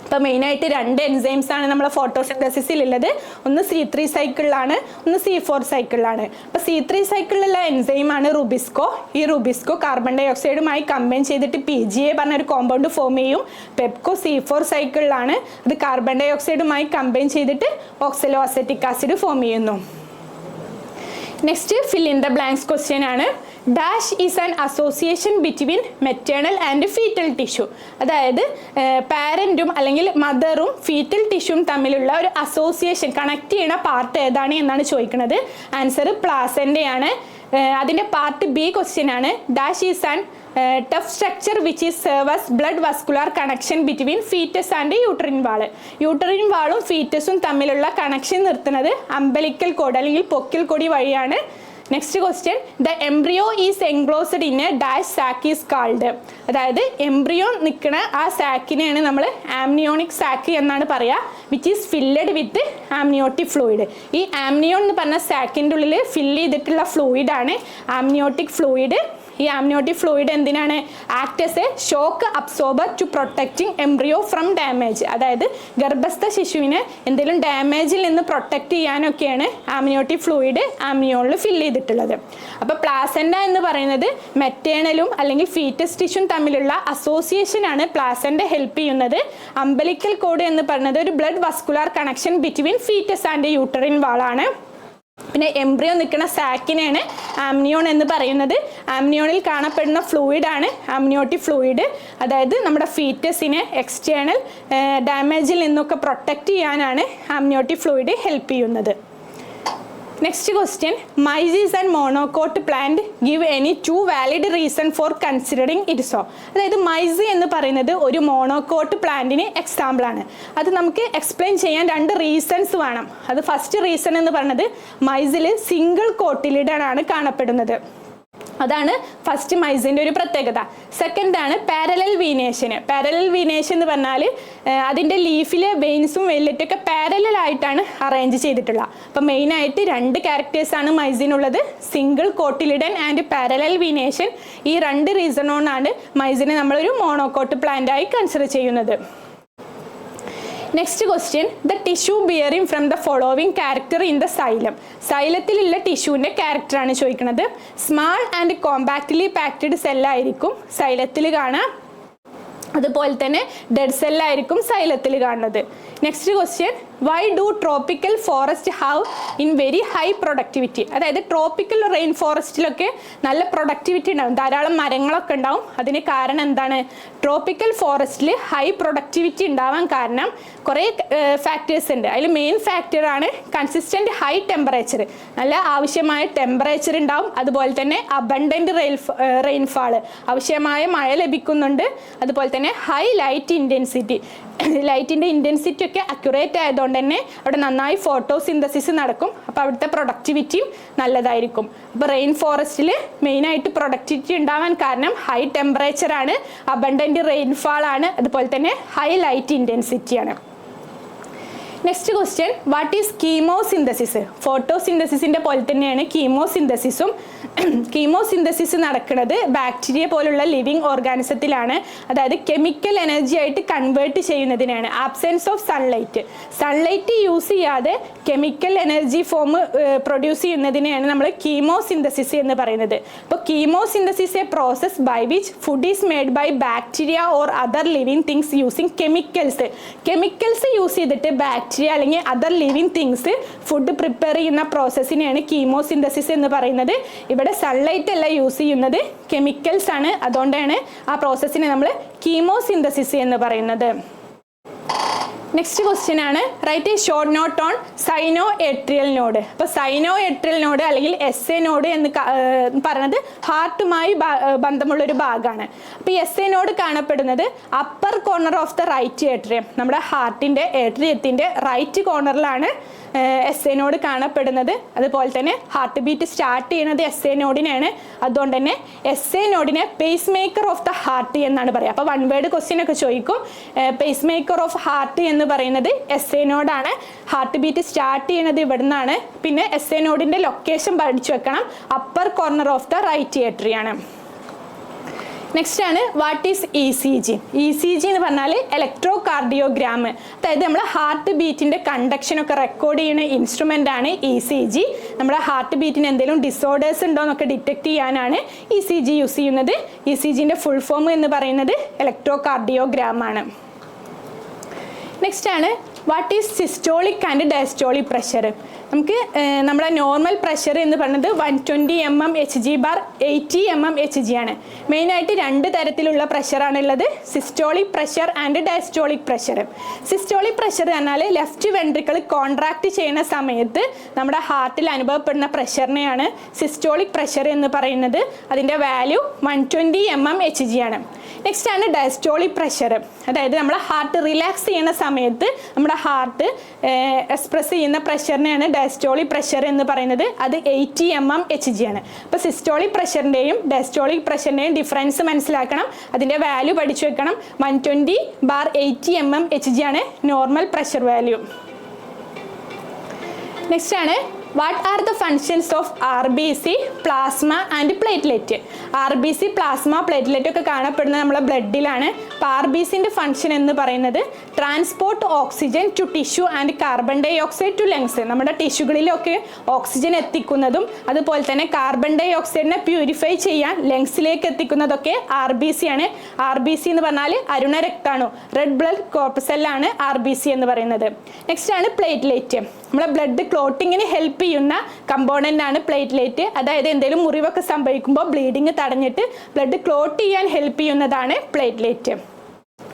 [SPEAKER 1] അപ്പോൾ മെയിനായിട്ട് രണ്ട് എൻസൈംസ് ആണ് നമ്മളെ ഫോട്ടോസിന്തസിസിലുള്ളത്. ഒന്ന് C3 സൈക്കിളിലാണ്, ഒന്ന് C4 സൈക്കിളിലാണ്. അപ്പോൾ C3 സൈക്കിളിലുള്ള എൻസൈമാണ് റുബിസ്കോ. ഈ റുബിസ്കോ കാർബൺ ഡൈ ഓക്സൈഡുമായി കമ്പൈൻ ചെയ്തിട്ട് PGA പറഞ്ഞൊരു കോമ്പൗണ്ട് ഫോം ചെയ്യും. പെപ്കോ C4 സൈക്കിളിലാണ്. അത് കാർബൺ ഡൈ ഓക്സൈഡുമായി കമ്പൈൻ ചെയ്തിട്ട് ഓക്സലോ അസെറ്റിക് ആസിഡ് ഫോം ചെയ്യുന്നു. Next fill in the blanks question ആണ്. Dash is an association between maternal and foetal tissue. അതായത് പാരൻറ്റും അല്ലെങ്കിൽ മദറും ഫീറ്റൽ ടിഷ്യൂവും തമ്മിലുള്ള ഒരു അസോസിയേഷൻ കണക്ട് ചെയ്യുന്ന പാർട്ട് ഏതാണ് എന്നാണ് ചോദിക്കുന്നത്. ആൻസർ പ്ലാസൻ്റയാണ്. അതിൻ്റെ പാർട്ട് ബി ക്വസ്റ്റ്യൻ ആണ്. Dash is an tough structure which is serve as blood vascular connection between foetus and uterine wall. Uterine വാളും ഫീറ്റസും തമ്മിലുള്ള കണക്ഷൻ നിർത്തുന്നത് അംബലിക്കൽ കോഡ് അല്ലെങ്കിൽ പൊക്കിൾ കൊടി വഴിയാണ്. Next question, the embryo is enclosed in a dash sac is called. അതായത് embryo നിൽക്കുന്ന ആ സാക്കിനെയാണ് നമ്മൾ ആംനിയോണിക് സാക്ക് എന്നാണ് പറയുക. Which is filled with amniotic fluid. ഈ ആംനിയോൺ എന്ന് പറഞ്ഞ സാക്കിൻ്റെ ഉള്ളിൽ ഫില്ല് ചെയ്തിട്ടുള്ള ഫ്ലൂയിഡാണ് ആംനിയോട്ടിക് ഫ്ലൂയിഡ്. ഈ ആംനിയോട്ടിക് ഫ്ലൂയിഡ് എന്തിനാണ്? Act as a shock absorber to protecting embryo from damage. അതായത് ഗർഭസ്ഥ ശിശുവിനെ എന്തെങ്കിലും ഡാമേജിൽ നിന്ന് പ്രൊട്ടക്റ്റ് ചെയ്യാനൊക്കെയാണ് ആംനിയോട്ടിക് ഫ്ലൂയിഡ് ആംനിയോണിൽ ഫില്ല് ചെയ്തിട്ടുള്ളത്. അപ്പോൾ പ്ലാസൻ്റ എന്ന് പറയുന്നത് മെറ്റേണലും അല്ലെങ്കിൽ ഫീറ്റസ് ടിഷ്യൂവും തമ്മിലുള്ള അസോസിയേഷനാണ് പ്ലാസൻ്റ ഹെൽപ്പ് ചെയ്യുന്നത്. അംബലിക്കൽ കോഡ് എന്ന് പറയുന്നത് ഒരു blood vascular connection between foetus and uterine വാളാണ്. പിന്നെ എംബ്രിയോ നിൽക്കുന്ന സാക്കിനെയാണ് ആംനിയോൺ എന്ന് പറയുന്നത്. ആംനിയോണിൽ കാണപ്പെടുന്ന ഫ്ലൂയിഡാണ് ആംനിയോട്ടിക് ഫ്ലൂയിഡ്. അതായത് നമ്മുടെ ഫീറ്റസിനെ എക്സ്റ്റേണൽ ഡാമേജിൽ നിന്നൊക്കെ പ്രൊട്ടക്റ്റ് ചെയ്യാനാണ് ആംനിയോട്ടിക് ഫ്ലൂയിഡ് ഹെൽപ്പ് ചെയ്യുന്നത്. Next question, mice and monocot plant give any two valid reason for considering it so. അതായത് മൈസ് എന്ന് പറയുന്നത് ഒരു മോണോകോട്ട് പ്ലാന്റിന് എക്സാമ്പിളാണ്. അത് നമുക്ക് എക്സ്പ്ലെയിൻ ചെയ്യാൻ 2 റീസൺസ് വേണം. അത് ഫസ്റ്റ് റീസൺ എന്ന് പറയുന്നത് മൈസിൽ സിംഗിൾ കോട്ടിലിഡാണ് കാണപ്പെടുന്നത്. അതാണ് ഫസ്റ്റ് മൈസിൻ്റെ ഒരു പ്രത്യേകത. സെക്കൻഡ് ആണ് പാരലൽ വീനേഷൻ. പാരലൽ വീനേഷൻ എന്ന് പറഞ്ഞാൽ അതിൻ്റെ ലീഫിലെ വെയിൻസും വെയിലറ്റൊക്കെ പാരലായിട്ടാണ് അറേഞ്ച് ചെയ്തിട്ടുള്ളത്. അപ്പം മെയിനായിട്ട് 2 ക്യാരക്ടേഴ്സാണ് മൈസിനുള്ളത്, single cotyledon and parallel venation. ഈ 2 റീസൺ കൊണ്ടാണ് മൈസിനെ നമ്മളൊരു മോണോകോട്ട് പ്ലാന്റായി കൺസിഡർ ചെയ്യുന്നത്. Next question, the tissue bearing from the following character in the xylem. സൈലത്തിലുള്ള ടിഷ്യൂവിൻ്റെ ക്യാരക്ടറാണ് ചോദിക്കുന്നത്. സ്മാൾ ആൻഡ് കോമ്പാക്റ്റ്ലി പാക്റ്റഡ് സെല്ലായിരിക്കും സൈലത്തിൽ കാണുക. അതുപോലെ തന്നെ ഡെഡ് സെല്ലായിരിക്കും സൈലത്തിൽ കാണുന്നത്. Next question, why do tropical forest have in very high productivity. അതായത് ട്രോപ്പിക്കൽ റെയിൻ ഫോറസ്റ്റിലൊക്കെ നല്ല പ്രൊഡക്ടിവിറ്റി ഉണ്ടാവും, ധാരാളം മരങ്ങളൊക്കെ ഉണ്ടാവും. അതിന് കാരണം എന്താണ്? ട്രോപ്പിക്കൽ ഫോറസ്റ്റിൽ ഹൈ പ്രൊഡക്ടിവിറ്റി ഉണ്ടാവാൻ കാരണം കുറേ ഫാക്ടേഴ്സ് ഉണ്ട്. അതിൽ മെയിൻ ഫാക്ടറാണ് കൺസിസ്റ്റൻറ്റ് ഹൈ ടെമ്പറേച്ചർ. നല്ല ആവശ്യമായ ടെമ്പറേച്ചർ ഉണ്ടാവും. അതുപോലെ തന്നെ അബണ്ടൻറ്റ് റെയിൻഫാൾ, ആവശ്യമായ മഴ ലഭിക്കുന്നുണ്ട്. അതുപോലെ തന്നെ ഹൈ ലൈറ്റ് ഇൻറ്റൻസിറ്റി, ലൈറ്റിൻ്റെ ഇൻറ്റൻസിറ്റി ഒക്കെ അക്യുറേറ്റ് ആയതുകൊണ്ട് തന്നെ അവിടെ നന്നായി ഫോട്ടോസിന്തസിസ് നടക്കും. അപ്പോൾ അവിടുത്തെ പ്രൊഡക്ടിവിറ്റിയും നല്ലതായിരിക്കും. അപ്പോൾ റെയിൻ ഫോറസ്റ്റിൽ മെയിനായിട്ട് പ്രൊഡക്ടിവിറ്റി ഉണ്ടാവാൻ കാരണം ഹൈ ടെമ്പറേച്ചറാണ്, അബണ്ടൻറ്റ് റെയിൻഫാളാണ്, അതുപോലെ തന്നെ ഹൈ ലൈറ്റ് ഇൻറ്റൻസിറ്റിയാണ്. Next question, what is chemosynthesis? ഫോട്ടോസിന്തസിസിൻ്റെ പോലെ തന്നെയാണ് കീമോസിന്തസിസും. കീമോസിന്തസിസ് നടക്കുന്നത് ബാക്ടീരിയ പോലുള്ള ലിവിങ് ഓർഗാനിസത്തിലാണ്. അതായത് കെമിക്കൽ എനർജി ആയിട്ട് കൺവേർട്ട് ചെയ്യുന്നതിനാണ്. Absence of sunlight, sunlight use ചെയ്യാതെ കെമിക്കൽ എനർജി ഫോം പ്രൊഡ്യൂസ് ചെയ്യുന്നതിനെയാണ് നമ്മൾ കീമോസിന്തസിസ് എന്ന് പറയുന്നത്. അപ്പോൾ chemosynthesis a process by which food is made by bacteria or other living things using chemicals. Chemicals use ചെയ്തിട്ട് bacteria അല്ലെങ്കിൽ other living things food prepare ചെയ്യുന്ന പ്രോസസ്സിനെയാണ് കീമോസിന്തസിസ് എന്ന് പറയുന്നത്. ഇവിടെ സൺലൈറ്റ് അല്ല യൂസ് ചെയ്യുന്നത്, കെമിക്കൽസ് ആണ്. അതുകൊണ്ടാണ് ആ പ്രോസസ്സിനെ നമ്മൾ കീമോസിന്തസിസ് എന്ന് പറയുന്നത്. നെക്സ്റ്റ് ക്വസ്റ്റ്യൻ ആണ്, write a short note on sinoatrial node. അപ്പോൾ സൈനോ എട്രിയൽ നോഡ് അല്ലെങ്കിൽ എസ് എ നോഡ് എന്ന് പറയുന്നത് ഹാർട്ടുമായി ബന്ധമുള്ളൊരു ഭാഗമാണ്. അപ്പോൾ ഈ എസ് എ നോഡ് കാണപ്പെടുന്നത് upper corner of the right atrium, നമ്മുടെ ഹാർട്ടിൻ്റെ ഏട്രിയത്തിൻ്റെ റൈറ്റ് കോർണറിലാണ് എസ് എ നോഡ് കാണപ്പെടുന്നത്. അതുപോലെ തന്നെ ഹാർട്ട് ബീറ്റ് സ്റ്റാർട്ട് ചെയ്യുന്നത് എസ് എ നോഡിനാണ്. അതുകൊണ്ട് തന്നെ എസ് എ നോഡിനെ pacemaker of the heart എന്നാണ് പറയുക. അപ്പോൾ 1 വേർഡ് ക്വസ്റ്റ്യൻ ഒക്കെ ചോദിക്കും. പേസ് മേക്കർ ഓഫ് ഹാർട്ട് എന്ന് പറയുന്നത് എസ് എ നോഡാണ്. ഹാർട്ട് ബീറ്റ് സ്റ്റാർട്ട് ചെയ്യുന്നത് ഇവിടെ നിന്നാണ്. പിന്നെ എസ് എ നോഡിൻ്റെ ലൊക്കേഷൻ പഠിച്ചു വെക്കണം, upper corner of the right ഏട്രിയാണ്. നെക്സ്റ്റ് ആണ്, what is E C G? E C G എന്ന് പറഞ്ഞാൽ ഇലക്ട്രോ കാർഡിയോഗ്രാം. അതായത് നമ്മുടെ ഹാർട്ട് ബീറ്റിൻ്റെ കണ്ടക്ഷനൊക്കെ റെക്കോർഡ് ചെയ്യുന്ന ഇൻസ്ട്രുമെൻ്റ് ആണ് ഇ സി ജി. നമ്മുടെ ഹാർട്ട് ബീറ്റിന് എന്തെങ്കിലും ഡിസോർഡേഴ്സ് ഉണ്ടോ എന്നൊക്കെ ഡിറ്റക്ട് ചെയ്യാനാണ് ഇ സി ജി യൂസ് ചെയ്യുന്നത്. ഇ സി ജിൻ്റെ ഫുൾ ഫോം എന്ന് പറയുന്നത് ഇലക്ട്രോ കാർഡിയോഗ്രാം ആണ്. നെക്സ്റ്റ് ആണ്, what is systolic and diastolic pressure? നമുക്ക് നമ്മുടെ നോർമൽ പ്രഷർ എന്ന് പറയുന്നത് 120 mm/Hg/80 mm/Hg ആണ്. മെയിനായിട്ട് 2 തരത്തിലുള്ള പ്രഷറാണുള്ളത്, systolic pressure and diastolic pressure. Systolic pressure പറഞ്ഞാൽ ലെഫ്റ്റ് വെൻട്രിക്കിൾ കോൺട്രാക്ട് ചെയ്യുന്ന സമയത്ത് നമ്മുടെ ഹാർട്ടിൽ അനുഭവപ്പെടുന്ന പ്രഷറിനെയാണ് സിസ്റ്റോളിക് പ്രഷർ എന്ന് പറയുന്നത്. അതിൻ്റെ വാല്യൂ 120 mm/Hg ആണ്. നെക്സ്റ്റ് ആണ് ഡയസ്റ്റോളിക് പ്രഷർ. അതായത് നമ്മുടെ ഹാർട്ട് റിലാക്സ് ചെയ്യുന്ന സമയത്ത് നമ്മുടെ ഹാർട്ട് എക്സ്പ്രസ് ചെയ്യുന്ന പ്രഷറിനെയാണ് ഡയസ്റ്റോളിക് പ്രഷർ എന്ന് പറയുന്നത്. അത് 80 mm/Hg ആണ്. അപ്പോൾ സിസ്റ്റോളിക് പ്രഷറിൻ്റെയും ഡയസ്റ്റോളിക് പ്രഷറിൻ്റെയും ഡിഫറൻസ് മനസ്സിലാക്കണം. അതിൻ്റെ വാല്യൂ പഠിച്ചു വെക്കണം. 120/80 mm/Hg ആണ് നോർമൽ പ്രഷർ വാല്യൂ. നെക്സ്റ്റ് ആണ് what are the functions of RBC, plasma and platelet? RBC, plasma, platelet ഒക്കെ കാണപ്പെടുന്നത് നമ്മുടെ ബ്ലഡിലാണ്. അപ്പോൾ RBCൻ്റെ ഫങ്ഷൻ എന്ന് പറയുന്നത് transport oxygen to tissue and carbon dioxide to lungs. നമ്മുടെ ടിഷ്യൂകളിലൊക്കെ ഓക്സിജൻ എത്തിക്കുന്നതും അതുപോലെ തന്നെ കാർബൺ ഡൈ ഓക്സൈഡിനെ പ്യൂരിഫൈ ചെയ്യാൻ ലങ്സിലേക്ക് എത്തിക്കുന്നതൊക്കെ RBC ആണ്. RBC എന്ന് പറഞ്ഞാൽ അരുണരക്താണു, റെഡ് ബ്ലഡ് കോർപ്പസെല്ലാണ് RBC എന്ന് പറയുന്നത്. നെക്സ്റ്റ് ആണ് പ്ലേറ്റ്ലെറ്റ്. നമ്മുടെ ബ്ലഡ് ക്ലോട്ടിങ്ങിന് ഹെൽപ്പ് ചെയ്യുന്ന കമ്പോണൻ്റ് ആണ് പ്ലേറ്റ്ലെറ്റ്. അതായത് എന്തെങ്കിലും മുറിവൊക്കെ സംഭവിക്കുമ്പോൾ ബ്ലീഡിങ് തടഞ്ഞിട്ട് ബ്ലഡ് ക്ലോട്ട് ചെയ്യാൻ ഹെൽപ്പ് ചെയ്യുന്നതാണ് പ്ലേറ്റ്ലെറ്റ്.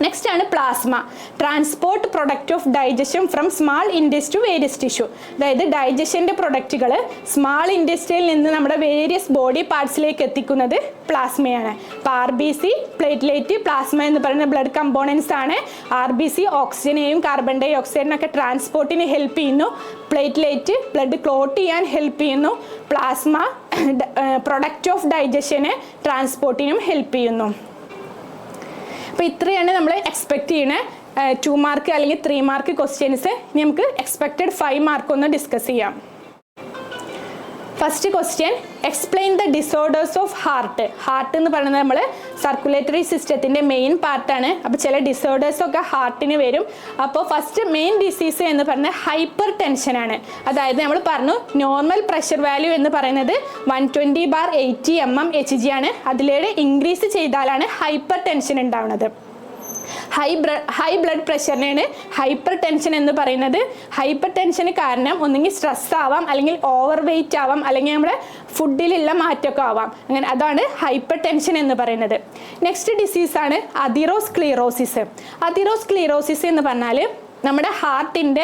[SPEAKER 1] നെക്സ്റ്റ് ആണ് plasma. Transport product of digestion from small industry to various tissue. അതായത് ഡൈജഷൻ്റെ പ്രൊഡക്റ്റുകൾ സ്മാൾ ഇൻഡസ്ട്രിയിൽ നിന്ന് നമ്മുടെ വേരിയസ് ബോഡി പാർട്സിലേക്ക് എത്തിക്കുന്നത് പ്ലാസ്മയാണ്. അപ്പോൾ RBC, പ്ലേറ്റ്ലെറ്റ്, പ്ലാസ്മ എന്ന് പറയുന്ന ബ്ലഡ് കമ്പോണൻസ് ആണ്. RBC ഓക്സിജനെയും കാർബൺ ഡൈ ഓക്സൈഡിനൊക്കെ ട്രാൻസ്പോർട്ടിന് ഹെൽപ്പ് ചെയ്യുന്നു. പ്ലേറ്റ്ലെറ്റ് ബ്ലഡ് ക്ലോട്ട് ചെയ്യാൻ ഹെൽപ്പ് ചെയ്യുന്നു. പ്ലാസ്മ പ്രൊഡക്റ്റ് ഓഫ് ഡൈജഷന് ട്രാൻസ്പോർട്ടിനും ഹെൽപ്പ് ചെയ്യുന്നു. അപ്പോൾ ഇത്രയാണ് നമ്മൾ എക്സ്പെക്ട് ചെയ്യുന്ന 2 മാർക്ക് അല്ലെങ്കിൽ 3 മാർക്ക് ക്വസ്റ്റ്യൻസ്. ഇനി നമുക്ക് എക്സ്പെക്റ്റഡ് 5 മാർക്ക് ഒന്ന് ഡിസ്കസ് ചെയ്യാം. First question, explain the disorders of heart. Heart എന്ന് പറയുന്നത് നമ്മൾ സർക്കുലേറ്ററി സിസ്റ്റത്തിൻ്റെ മെയിൻ പാർട്ടാണ്. അപ്പോൾ ചില ഡിസോർഡേഴ്സ് ഒക്കെ ഹാർട്ടിന് വരും. അപ്പോൾ ഫസ്റ്റ് മെയിൻ ഡിസീസ് എന്ന് പറയുന്നത് ഹൈപ്പർ ടെൻഷനാണ്. അതായത് നമ്മൾ പറഞ്ഞു നോർമൽ പ്രഷർ വാല്യൂ എന്ന് പറയുന്നത് 120/80 mm/Hg ആണ്. അതിലൂടെ ഇൻക്രീസ് ചെയ്താലാണ് ഹൈപ്പർ ടെൻഷൻ ഉണ്ടാവുന്നത്. ഹൈ ബ്ലഡ് പ്രഷറിനെയാണ് ഹൈപ്പർ ടെൻഷൻ എന്ന് പറയുന്നത്. ഹൈപ്പർ ടെൻഷന് കാരണം ഒന്നെങ്കിൽ സ്ട്രെസ് ആവാം, അല്ലെങ്കിൽ ഓവർ വെയിറ്റ് ആവാം, അല്ലെങ്കിൽ നമ്മുടെ ഫുഡിലുള്ള മാറ്റമൊക്കെ ആവാം. അങ്ങനെ അതാണ് ഹൈപ്പർ ടെൻഷൻ എന്ന് പറയുന്നത്. Next ഡിസീസാണ് atherosclerosis. അതിറോസ്ക്ലീറോസിസ് എന്ന് പറഞ്ഞാൽ നമ്മുടെ ഹാർട്ടിൻ്റെ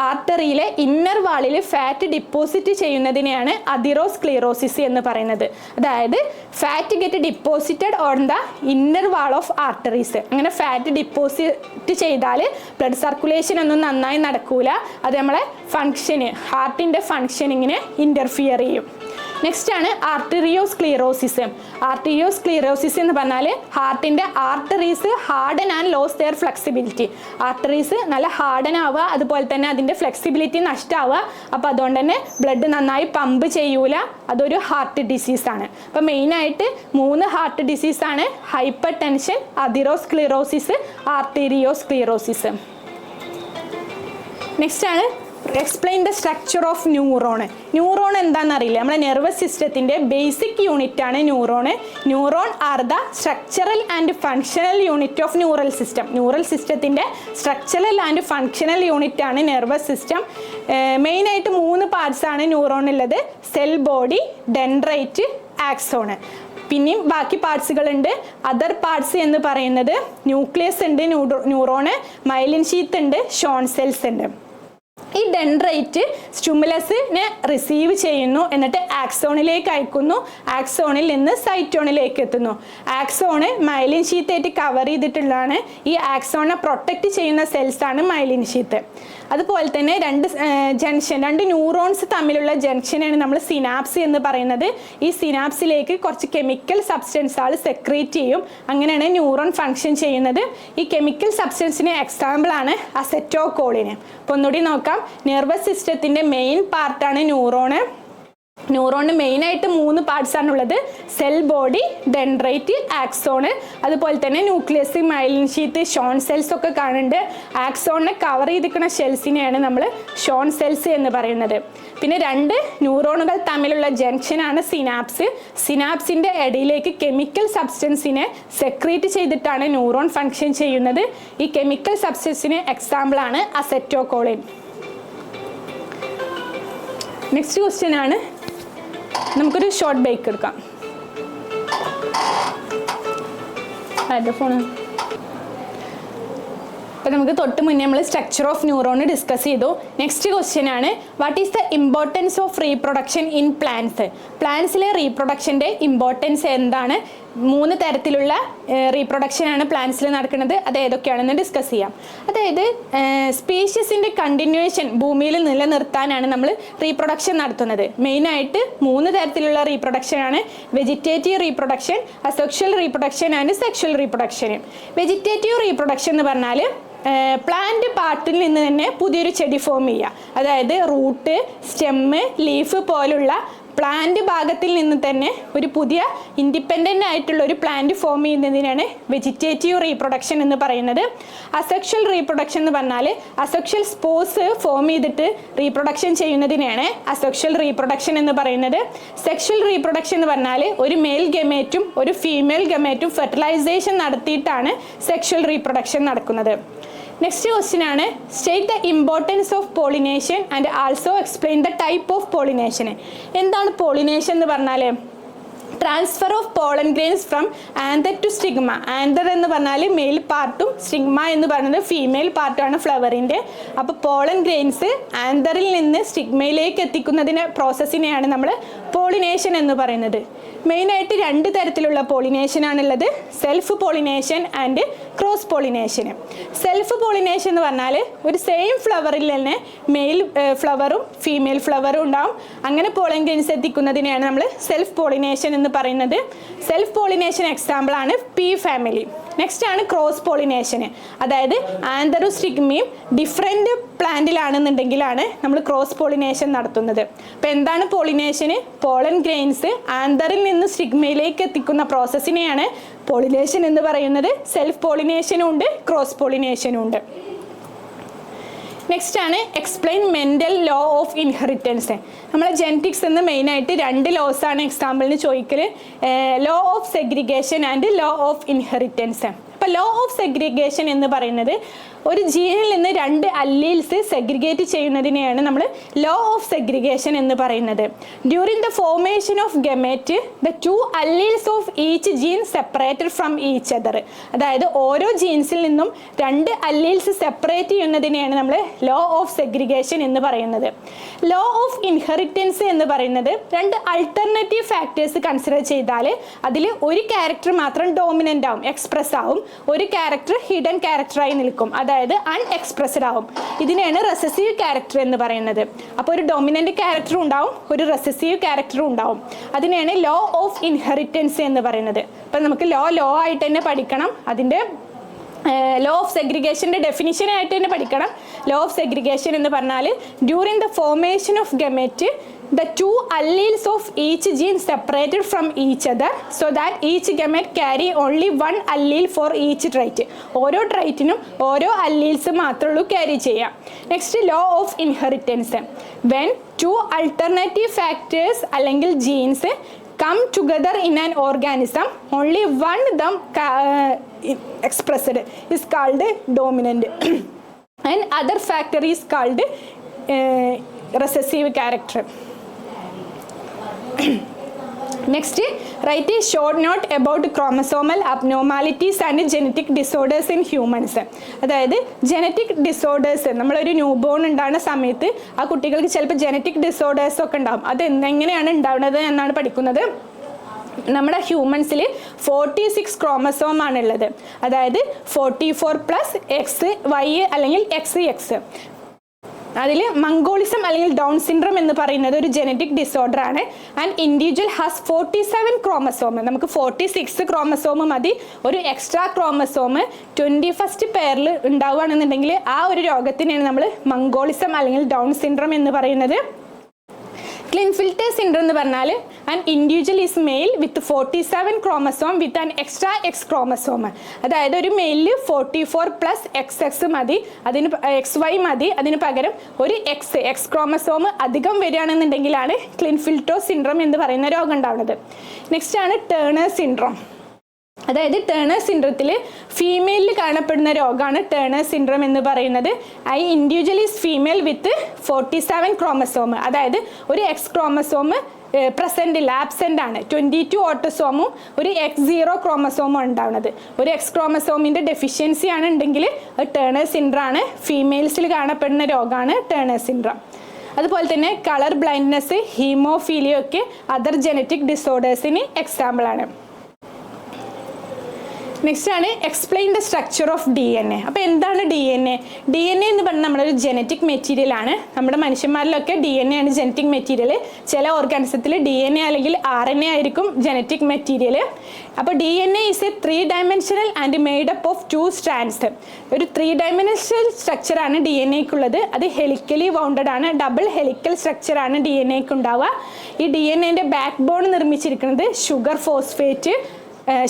[SPEAKER 1] ആർട്ടറിയിലെ ഇന്നർ വാളിൽ ഫാറ്റ് ഡിപ്പോസിറ്റ് ചെയ്യുന്നതിനെയാണ് അതിറോസ്ക്ലീറോസിസ് എന്ന് പറയുന്നത്. അതായത് fat get deposited on the inner wall of arteries. അങ്ങനെ ഫാറ്റ് ഡിപ്പോസിറ്റ് ചെയ്താൽ ബ്ലഡ് സർക്കുലേഷൻ ഒന്നും നന്നായി നടക്കൂല. അത് നമ്മളെ ഫങ്ഷന്, ഹാർട്ടിൻ്റെ ഫങ്ഷനിങ്ങിനെ ഇൻ്റർഫിയർ ചെയ്യും. നെക്സ്റ്റ് ആണ് ആർട്ടറിയോസ്ക്ലീറോസിസ്. ആർട്ടറിയോസ്ക്ലീറോസിസ് എന്ന് പറഞ്ഞാൽ ഹാർട്ടിൻ്റെ arteries harden and lose their flexibility. Arteries നല്ല ഹാർഡൻ ആവുക, അതുപോലെ തന്നെ അതിൻ്റെ ഫ്ലെക്സിബിലിറ്റി നഷ്ടമാവുക. അപ്പോൾ അതുകൊണ്ട് തന്നെ ബ്ലഡ് നന്നായി പമ്പ് ചെയ്യൂല. അതൊരു ഹാർട്ട് ഡിസീസാണ്. അപ്പോൾ മെയിനായിട്ട് 3 heart ഡിസീസാണ്: hyper tension, atherosclerosis, ആർട്ടറിയോസ്ക്ലീറോസിസ്. Next ആണ് explain the structure of neuron. Neuron എന്താണെന്നറിയില്ല. നമ്മുടെ നെർവസ് സിസ്റ്റത്തിൻ്റെ ബേസിക് യൂണിറ്റ് ആണ് neuron. Neuron are the structural and functional unit of neural system. Neural സിസ്റ്റത്തിൻ്റെ സ്ട്രക്ചറൽ ആൻഡ് ഫങ്ഷണൽ യൂണിറ്റ് ആണ് nervous system. മെയിനായിട്ട് 3 parts ആണ് neuron ഉള്ളത്: സെൽ ബോഡി, ഡെൻഡ്രൈറ്റ്, ആക്സോണ്. പിന്നെയും ബാക്കി പാർട്സുകളുണ്ട്. അതർ പാർട്സ് എന്ന് പറയുന്നത് ന്യൂക്ലിയസ് ഉണ്ട്, ന്യൂറോണ്, മൈലിൻ ഷീത്ത് ഉണ്ട്, ഷോൺ സെൽസ് ഉണ്ട്. ഈ ഡെൻഡ്രൈറ്റ് സ്റ്റിമുലസിനെ റിസീവ് ചെയ്യുന്നു, എന്നിട്ട് ആക്സോണിലേക്ക് അയക്കുന്നു. ആക്സോണിൽ നിന്ന് സൈറ്റോണിലേക്ക് എത്തുന്നു. ആക്സോണ് മൈലിൻ ഷീത്തായിട്ട് കവർ ചെയ്തിട്ടുള്ളതാണ്. ഈ ആക്സോണിനെ പ്രൊട്ടക്റ്റ് ചെയ്യുന്ന സെൽസാണ് മൈലിൻ ഷീത്ത്. അതുപോലെ തന്നെ രണ്ട് ന്യൂറോൺസ് തമ്മിലുള്ള ജംഗ്ഷനാണ് നമ്മൾ സിനാപ്സ് എന്ന് പറയുന്നത്. ഈ സിനാപ്സിലേക്ക് കുറച്ച് കെമിക്കൽ സബ്സ്റ്റൻസുകൾ സെക്രീറ്റ് ചെയ്യും. അങ്ങനെയാണ് ന്യൂറോൺ ഫങ്ഷൻ ചെയ്യുന്നത്. ഈ കെമിക്കൽ സബ്സ്റ്റൻസിന് എക്സാമ്പിളാണ് അസെറ്റോകോളിൻ. അപ്പോൾ ഒന്നുകൂടി നോക്കാം. നെർവസ് സിസ്റ്റത്തിൻ്റെ മെയിൻ പാർട്ടാണ് ന്യൂറോണ്. ന്യൂറോണിന് മെയിനായിട്ട് 3 പാർട്സ് ആണുള്ളത്. Cell body, dendrite, axon. അതുപോലെ തന്നെ nucleus, myelin sheath, Schwann cells ഒക്കെ കാണുന്നുണ്ട്. ആക്സോണിനെ കവർ ചെയ്തിരിക്കുന്ന ഷെൽസിനെയാണ് നമ്മൾ ഷോൺ സെൽസ് എന്ന് പറയുന്നത്. പിന്നെ 2 ന്യൂറോണുകൾ തമ്മിലുള്ള ജംഗ്ഷനാണ് സിനാപ്സ്. സിനാപ്സിൻ്റെ ഇടയിലേക്ക് കെമിക്കൽ സബ്സ്റ്റൻസിനെ സെക്രീറ്റ് ചെയ്തിട്ടാണ് ന്യൂറോൺ ഫങ്ഷൻ ചെയ്യുന്നത്. ഈ കെമിക്കൽ സബ്സ്റ്റൻസിന് എക്സാമ്പിളാണ് അസെറ്റോകോളിൻ. നെക്സ്റ്റ് ക്വസ്റ്റ്യൻ ആണ്, നമുക്കൊരു ഷോർട്ട് ബ്രേക്ക് എടുക്കാം. ഫോണ് അപ്പോൾ നമുക്ക് തൊട്ട് മുന്നേ നമ്മൾ സ്ട്രക്ചർ ഓഫ് ന്യൂറോൺ ഡിസ്കസ് ചെയ്തു. നെക്സ്റ്റ് ക്വസ്റ്റ്യൻ ആണ്, what is the importance of reproduction in plants? പ്ലാന്റ്സിലെ റീപ്രൊഡക്ഷൻ്റെ ഇമ്പോർട്ടൻസ് എന്താണ്? 3 തരത്തിലുള്ള റീപ്രൊഡക്ഷനാണ് പ്ലാന്റ്സിൽ നടക്കുന്നത്. അത് ഏതൊക്കെയാണെന്ന് ഡിസ്കസ് ചെയ്യാം. അതായത് സ്പീഷീസിൻ്റെ കണ്ടിന്യൂവേഷൻ ഭൂമിയിൽ നിലനിർത്താനാണ് നമ്മൾ റീപ്രൊഡക്ഷൻ നടത്തുന്നത്. മെയിനായിട്ട് 3 തരത്തിലുള്ള റീപ്രൊഡക്ഷനാണ്: vegetative reproduction, asexual reproduction and sexual reproduction. Vegetative reproduction എന്ന് പറഞ്ഞാൽ പ്ലാന്റ് പാർട്ടിൽ നിന്ന് തന്നെ പുതിയൊരു ചെടി ഫോം ചെയ്യുക. അതായത് റൂട്ട്, സ്റ്റെമ്മ്, ലീഫ് പോലുള്ള പ്ലാന്റ് ഭാഗത്തിൽ നിന്ന് തന്നെ ഒരു പുതിയ ഇൻഡിപെൻഡൻ്റ് ആയിട്ടുള്ള ഒരു പ്ലാന്റ് ഫോം ചെയ്യുന്നതിനാണ് വെജിറ്റേറ്റീവ് റീപ്രൊഡക്ഷൻ എന്ന് പറയുന്നത്. അസെക്ഷൽ റീപ്രൊഡക്ഷൻ എന്ന് പറഞ്ഞാൽ അസെക്ഷൽ സ്പോർസ് ഫോം ചെയ്തിട്ട് റീപ്രൊഡക്ഷൻ ചെയ്യുന്നതിനാണ് അസെക്ഷൽ റീപ്രൊഡക്ഷൻ എന്ന് പറയുന്നത്. സെക്ഷൽ റീപ്രൊഡക്ഷൻ എന്ന് പറഞ്ഞാൽ ഒരു മെയിൽ ഗമേറ്റും ഒരു ഫീമെയിൽ ഗമേറ്റും ഫെർട്ടിലൈസേഷൻ നടത്തിയിട്ടാണ് സെക്ഷൽ റീപ്രൊഡക്ഷൻ നടക്കുന്നത്. നെക്സ്റ്റ് ക്വസ്റ്റ്യൻ ആണ്, state the importance of pollination and also explain the type of pollination. എന്താണ് പോളിനേഷൻ എന്ന് പറഞ്ഞാൽ? Transfer of pollen grains from anther to stigma. Anther എന്ന് പറഞ്ഞാൽ മെയിൽ പാർട്ടും സ്റ്റിഗ്മ എന്ന് പറയുന്നത് ഫീമെയിൽ പാർട്ടുമാണ് ഫ്ലവറിൻ്റെ. അപ്പോൾ പോളൻ ഗ്രെയിൻസ് ആന്തറിൽ നിന്ന് സ്റ്റിഗ്മയിലേക്ക് എത്തിക്കുന്നതിന് പ്രോസസ്സിനെയാണ് നമ്മൾ പോളിനേഷൻ എന്ന് പറയുന്നത്. മെയിനായിട്ട് 2 തരത്തിലുള്ള പോളിനേഷനാണുള്ളത്: self pollination and cross pollination. Self pollination എന്ന് പറഞ്ഞാൽ ഒരു സെയിം ഫ്ലവറിൽ തന്നെ മെയിൽ ഫ്ലവറും ഫീമെയിൽ ഫ്ലവറും ഉണ്ടാവും. അങ്ങനെ പോളൻ ഗ്രെയിൻസ് എത്തിക്കുന്നതിനെയാണ് നമ്മൾ സെൽഫ് പോളിനേഷൻ എന്ന് പറയുന്നത്. സെൽഫ് പോളിനേഷൻ എക്സാമ്പിളാണ് പീ ഫാമിലി. നെക്സ്റ്റ് ആണ് ക്രോസ് പോളിനേഷൻ. അതായത് ആന്തറും സ്റ്റിഗ്മയും ഡിഫറെൻറ്റ് പ്ലാന്റിലാണെന്നുണ്ടെങ്കിലാണ് നമ്മൾ ക്രോസ് പോളിനേഷൻ നടത്തുന്നത്. അപ്പോൾ എന്താണ് പോളിനേഷന്? പോളൻ ഗ്രെയിൻസ് ആന്തറിൽ നിന്ന് സ്റ്റിഗ്മയിലേക്ക് എത്തിക്കുന്ന പ്രോസസ്സിനെയാണ് പോളിനേഷൻ എന്ന് പറയുന്നത്. സെൽഫ് പോളിനേഷനും ഉണ്ട്, ക്രോസ് പോളിനേഷനും ഉണ്ട്. നെക്സ്റ്റ് ആണ് explain Mendel law of inheritance. നമ്മൾ ജെനറ്റിക്സ് എന്ന് മെയിനായിട്ട് 2 ലോസാണ് എക്സാമ്പിളിന് ചോദിക്കൽ: law of segregation and law of inheritance. അപ്പോൾ ലോ ഓഫ് സെഗ്രിഗേഷൻ എന്ന് പറയുന്നത് ഒരു ജീനിൽ നിന്ന് 2 അല്ലീൽസ് സെഗ്രിഗേറ്റ് ചെയ്യുന്നതിനെയാണ് നമ്മൾ ലോ ഓഫ് സെഗ്രിഗേഷൻ എന്ന് പറയുന്നത്. During the formation of gamete the 2 alleles of each gene separated from each other. അതായത് ഓരോ ജീൻസിൽ നിന്നും 2 അല്ലീൽസ് സെപ്പറേറ്റ് ചെയ്യുന്നതിനെയാണ് നമ്മൾ ലോ ഓഫ് സെഗ്രിഗേഷൻ എന്ന് പറയുന്നത്. ലോ ഓഫ് ഇൻഹെറിറ്റൻസ് എന്ന് പറയുന്നത് 2 അൾട്ടർനേറ്റീവ് ഫാക്ടേഴ്സ് കൺസിഡർ ചെയ്താൽ അതിൽ ഒരു ക്യാരക്ടർ മാത്രം ഡോമിനൻ്റ് ആവും, എക്സ്പ്രസ് ആവും. ഒരു ക്യാരക്ടർ ഹിഡൻ ക്യാരക്ടറായി നിൽക്കും, അതായത് അൺഎക്സ്പ്രസ്ഡ് ആവും. ഇതിനെയാണ് റെസസീവ് ക്യാരക്ടർ എന്ന് പറയുന്നത്. അപ്പോൾ ഒരു ഡൊമിനൻ്റ് ക്യാരക്ടറും ഉണ്ടാവും, ഒരു റെസസീവ് ക്യാരക്ടറും ഉണ്ടാവും. അതിനെയാണ് ലോ ഓഫ് ഇൻഹെറിറ്റൻസ് എന്ന് പറയുന്നത്. അപ്പം നമുക്ക് ലോ ആയിട്ട് തന്നെ പഠിക്കണം. അതിൻ്റെ ലോ ഓഫ് സെഗ്രിഗേഷൻ്റെ ഡെഫിനിഷനായിട്ട് തന്നെ പഠിക്കണം. ലോ ഓഫ് സെഗ്രിഗേഷൻ എന്ന് പറഞ്ഞാൽ during the formation of gamete the 2 alleles of each gene separated from each other so that each gamete carry only 1 allele for each trait. ഓരോ ട്രൈറ്റിനും ഓരോ അല്ലീൽസ് മാത്രമേ ഉള്ളൂ ക്യാരി ചെയ്യാം. Next low of inheritance. When 2 alternative factors അല്ലെങ്കിൽ jeans come together in an organism, only one of them expressed is called dominant and other factor is called recessive character. Next, write a short note about chromosomal abnormalities and genetic disorders in humans. അതായത് genetic disorders, നമ്മളൊരു new born ഉണ്ടാകുന്ന സമയത്ത് ആ കുട്ടികൾക്ക് ചിലപ്പോൾ genetic disorders ഒക്കെ ഉണ്ടാകും. അത് എങ്ങനെയാണ് ഉണ്ടാവുന്നത് എന്നാണ് പഠിക്കുന്നത്. നമ്മുടെ ഹ്യൂമൻസിൽ 46 ക്രോമസോം ആണുള്ളത്. അതായത് 44+XY അല്ലെങ്കിൽ XX. അതിൽ മംഗോളിസം അല്ലെങ്കിൽ ഡൗൺ സിൻഡ്രോം എന്ന് പറയുന്നത് ഒരു ജനറ്റിക് ഡിസോർഡർ ആണ്. And individual has 47 chromosome. നമുക്ക് 46 ക്രോമസോം മതി. ഒരു എക്സ്ട്രാ ക്രോമസോം 21st പെയറിൽ ഉണ്ടാവുകയാണെന്നുണ്ടെങ്കിൽ ആ ഒരു രോഗത്തിനെയാണ് നമ്മൾ മംഗോളിസം അല്ലെങ്കിൽ ഡൗൺ സിൻഡ്രോം എന്ന് പറയുന്നത്. ക്ലിൻഫിൽട്ടർ സിൻഡ്രോം എന്ന് പറഞ്ഞാൽ an individual is male with 47 chromosome with an extra X chromosome. അതായത് ഒരു മെയിലിൽ 44 + XX മതി, അതിന് XY മതി, അതിന് പകരം ഒരു എക്സ് ക്രോമസോം അധികം വരികയാണെന്നുണ്ടെങ്കിലാണ് ക്ലിൻഫിൽട്ടർ സിൻഡ്രോം എന്ന് പറയുന്ന രോഗം ഉണ്ടാവുന്നത്. നെക്സ്റ്റ് ആണ് ടേണർ സിൻഡ്രോം. അതായത് ടേണർ സിൻഡ്രത്തിൽ ഫീമെയിലിൽ കാണപ്പെടുന്ന രോഗമാണ് ടേണർ സിൻഡ്രോം എന്ന് പറയുന്നത്. I individual is female with 47 chromosome. അതായത് ഒരു എക്സ് ക്രോമസോം പ്രസൻ്റ് ഇല്ല, ആബ്സെൻ്റ് ആണ്. 22 ഓട്ടോസോമും ഒരു X0 ക്രോമസോമും ഉണ്ടാവുന്നത്. ഒരു എക്സ് ക്രോമസോമിൻ്റെ ഡെഫിഷ്യൻസി ആണ് ഉണ്ടെങ്കിൽ അത് ടേണർ സിൻഡ്രോം ആണ്. ഫീമെയിൽസിൽ കാണപ്പെടുന്ന രോഗമാണ് ടേണർ സിൻഡ്രോം. അതുപോലെ തന്നെ കളർ ബ്ലൈൻഡ്നെസ്, ഹീമോഫീലിയ ഒക്കെ അതർ ജനറ്റിക് ഡിസോർഡേഴ്സിന് എക്സാമ്പിളാണ്. നെക്സ്റ്റ് ആണ് explain the structure of DNA. അപ്പോൾ എന്താണ് DNA? DNA എന്ന് പറഞ്ഞാൽ നമ്മളൊരു ജനറ്റിക് മെറ്റീരിയൽ ആണ്. നമ്മുടെ മനുഷ്യന്മാരിലൊക്കെ DNA ആണ് ജനറ്റിക് മെറ്റീരിയൽ. ചില ഓർഗാനിസത്തിൽ DNA അല്ലെങ്കിൽ RNA ആയിരിക്കും ജനറ്റിക് മെറ്റീരിയൽ. അപ്പോൾ DNA is A 3-dimensional and made up of 2 strands. ഒരു 3-dimensional സ്ട്രക്ചറാണ് DNAക്കുള്ളത്. അത് ഹെലിക്കലി വൗണ്ടഡ് ആണ്. ഡബിൾ ഹെലിക്കൽ സ്ട്രക്ചറാണ് DNAക്ക് ഉണ്ടാവുക. ഈ DNAൻ്റെ ബാക്ക് ബോൺ നിർമ്മിച്ചിരിക്കുന്നത്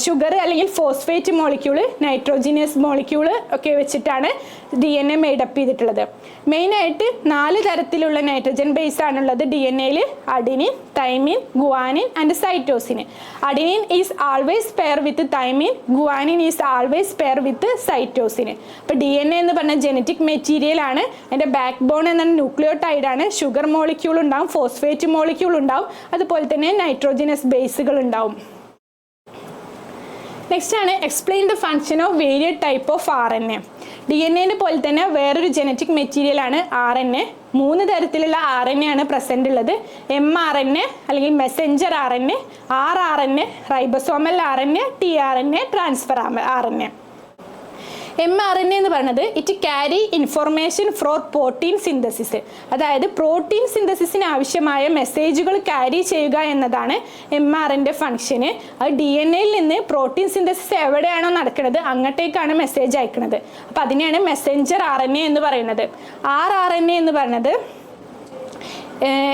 [SPEAKER 1] ഷുഗർ അല്ലെങ്കിൽ ഫോസ്ഫേറ്റ് മോളിക്യൂള്, നൈട്രോജിനിയസ് മോളിക്യൂള് ഒക്കെ വെച്ചിട്ടാണ് DNA മെയ്ഡപ്പ് ചെയ്തിട്ടുള്ളത്. മെയിനായിട്ട് 4 തരത്തിലുള്ള നൈട്രജൻ ബേസ് ആണുള്ളത് DNAയിൽ. Adenine, thymine, guanine and cytosine. Adenine is always pair with thymine, guanine is always pair with cytosine. അപ്പോൾ DNA എന്ന് പറഞ്ഞ ജനറ്റിക് മെറ്റീരിയൽ ആണ്. അതിൻ്റെ ബാക്ക് ബോൺ എന്ന ന്യൂക്ലിയോടൈഡ് ആണ്. ഷുഗർ മോളിക്യൂൾ ഉണ്ടാവും, ഫോസ്ഫേറ്റ് മോളിക്യൂൾ ഉണ്ടാവും, അതുപോലെ തന്നെ നൈട്രോജിനസ് ബേസുകൾ ഉണ്ടാവും. നെക്സ്റ്റ് ആണ് explain the function of varied type of RNA. DNA പോലെ തന്നെ വേറൊരു ജനറ്റിക് മെറ്റീരിയൽ ആണ് RNA. 3 തരത്തിലുള്ള RNA ആണ് പ്രസൻ്റ് ഉള്ളത്. mRNA അല്ലെങ്കിൽ Messenger RNA, rRNA, ribosomal RNA, tRNA, transfer RNA. mRNA എന്ന് പറയുന്നത് it carry information four protein synthesis. അതായത് പ്രോട്ടീൻ സിന്തസിസിന് ആവശ്യമായ മെസ്സേജുകൾ ക്യാരി ചെയ്യുക എന്നതാണ് mRNA ഫംഗ്ഷന്. അത് DNA-യിൽ നിന്ന് പ്രോട്ടീൻ സിന്തസിസ് എവിടെയാണോ നടക്കുന്നത് അങ്ങോട്ടേക്കാണ് മെസ്സേജ് അയക്കുന്നത്. അപ്പോൾ അതിനെയാണ് മെസ്സഞ്ചർ RNA എന്ന് പറയുന്നത്. rRNA എന്ന് പറയുന്നത്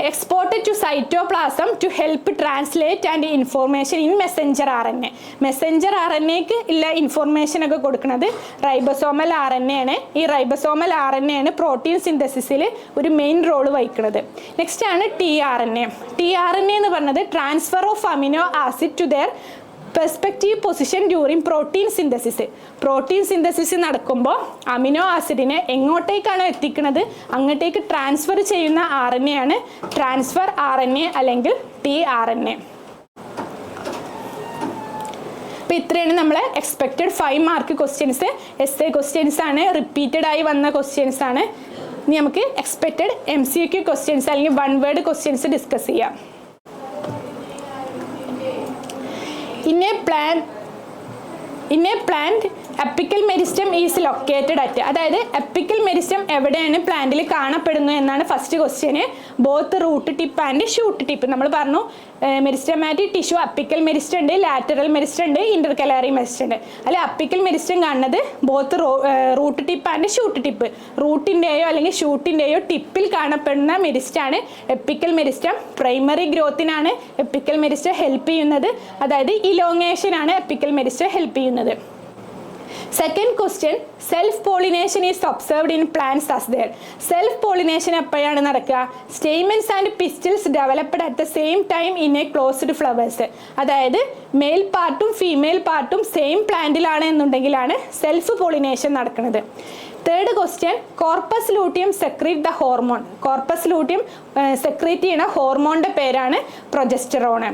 [SPEAKER 1] exported to cytoplasm to help translate and information in messenger RNA. Messenger RNAക്ക് ഉള്ള ഇൻഫോർമേഷൻ ഒക്കെ കൊടുക്കുന്നത് റൈബോസോമൽ RNA ആണ്. ഈ റൈബോസോമൽ RNA ആണ് പ്രോട്ടീൻ സിന്തസിസിൽ ഒരു മെയിൻ റോൾ വഹിക്കുന്നത്. നെക്സ്റ്റ് ആണ് tRNA. tRNA എന്ന് പറഞ്ഞത് transfer of amino acid to their perspective position during protein synthesis. Protein synthesis നടക്കുമ്പോൾ അമിനോ ആസിഡിനെ എങ്ങോട്ടേക്കാണോ എത്തിക്കുന്നത് അങ്ങോട്ടേക്ക് ട്രാൻസ്ഫർ ചെയ്യുന്ന RNA ആണ് ട്രാൻസ്ഫർ RNA അല്ലെങ്കിൽ tRNA. അപ്പോൾ ഇത്രയാണ് നമ്മളെ expected 5 mark questions. essay questions ആണ്, റിപ്പീറ്റഡ് ആയി വന്ന ക്വസ്റ്റ്യൻസ് ആണ്. ഇനി നമുക്ക് എക്സ്പെക്റ്റഡ് MCQ ക്വസ്റ്റ്യൻസ് അല്ലെങ്കിൽ 1 വേർഡ് ക്വസ്റ്റ്യൻസ് ഡിസ്കസ് ചെയ്യാം. In a plant, apical meristem is located at. അതായത് apical meristem എവിടെയാണ് പ്ലാന്റിൽ കാണപ്പെടുന്നു എന്നാണ് first question. Both root tip and shoot tip. നമ്മൾ പറഞ്ഞു മെരിസ്റ്റമാറ്റിക് ടിഷ്യൂ അപ്പിക്കൽ മെരിസ്റ്റം ഉണ്ട്, ലാറ്ററൽ മെരിസ്റ്റം ഉണ്ട്, ഇന്റർകലാറി മെരിസ്റ്റം ഉണ്ട്. അല്ലെ അപ്പിക്കൽ മെരിസ്റ്റം കാണുന്നത് both root tip and shoot tip. റൂട്ടിൻ്റെയോ അല്ലെങ്കിൽ ഷൂട്ടിൻ്റെയോ ടിപ്പിൽ കാണപ്പെടുന്ന മെരിസ്റ്റാണ് എപ്പിക്കൽ മെരിസ്റ്റം. പ്രൈമറി ഗ്രോത്തിനാണ് എപ്പിക്കൽ മെരിസ്റ്റം ഹെൽപ്പ് ചെയ്യുന്നത്. അതായത് ഇലോങ്ങേഷൻ ആണ് എപ്പിക്കൽ മെരിസ്റ്റം ഹെൽപ്പ് ചെയ്യുന്നത്. Second question, self pollination is observed in plants as there. സെൽഫ് പോളിനേഷൻ എപ്പോഴാണ് നടക്കുക? Stamens and pistils developed at the same time in a closed flowers. അതായത് മെയിൽ പാർട്ടും ഫീമെയിൽ പാർട്ടും സെയിം പ്ലാന്റിലാണ് എന്നുണ്ടെങ്കിലാണ് സെൽഫ് പോളിനേഷൻ നടക്കുന്നത്. Third question, corpus luteum secrete the hormone. Corpus luteum secrete ചെയ്യുന്ന ഹോർമോണിൻ്റെ പേരാണ് progesterone.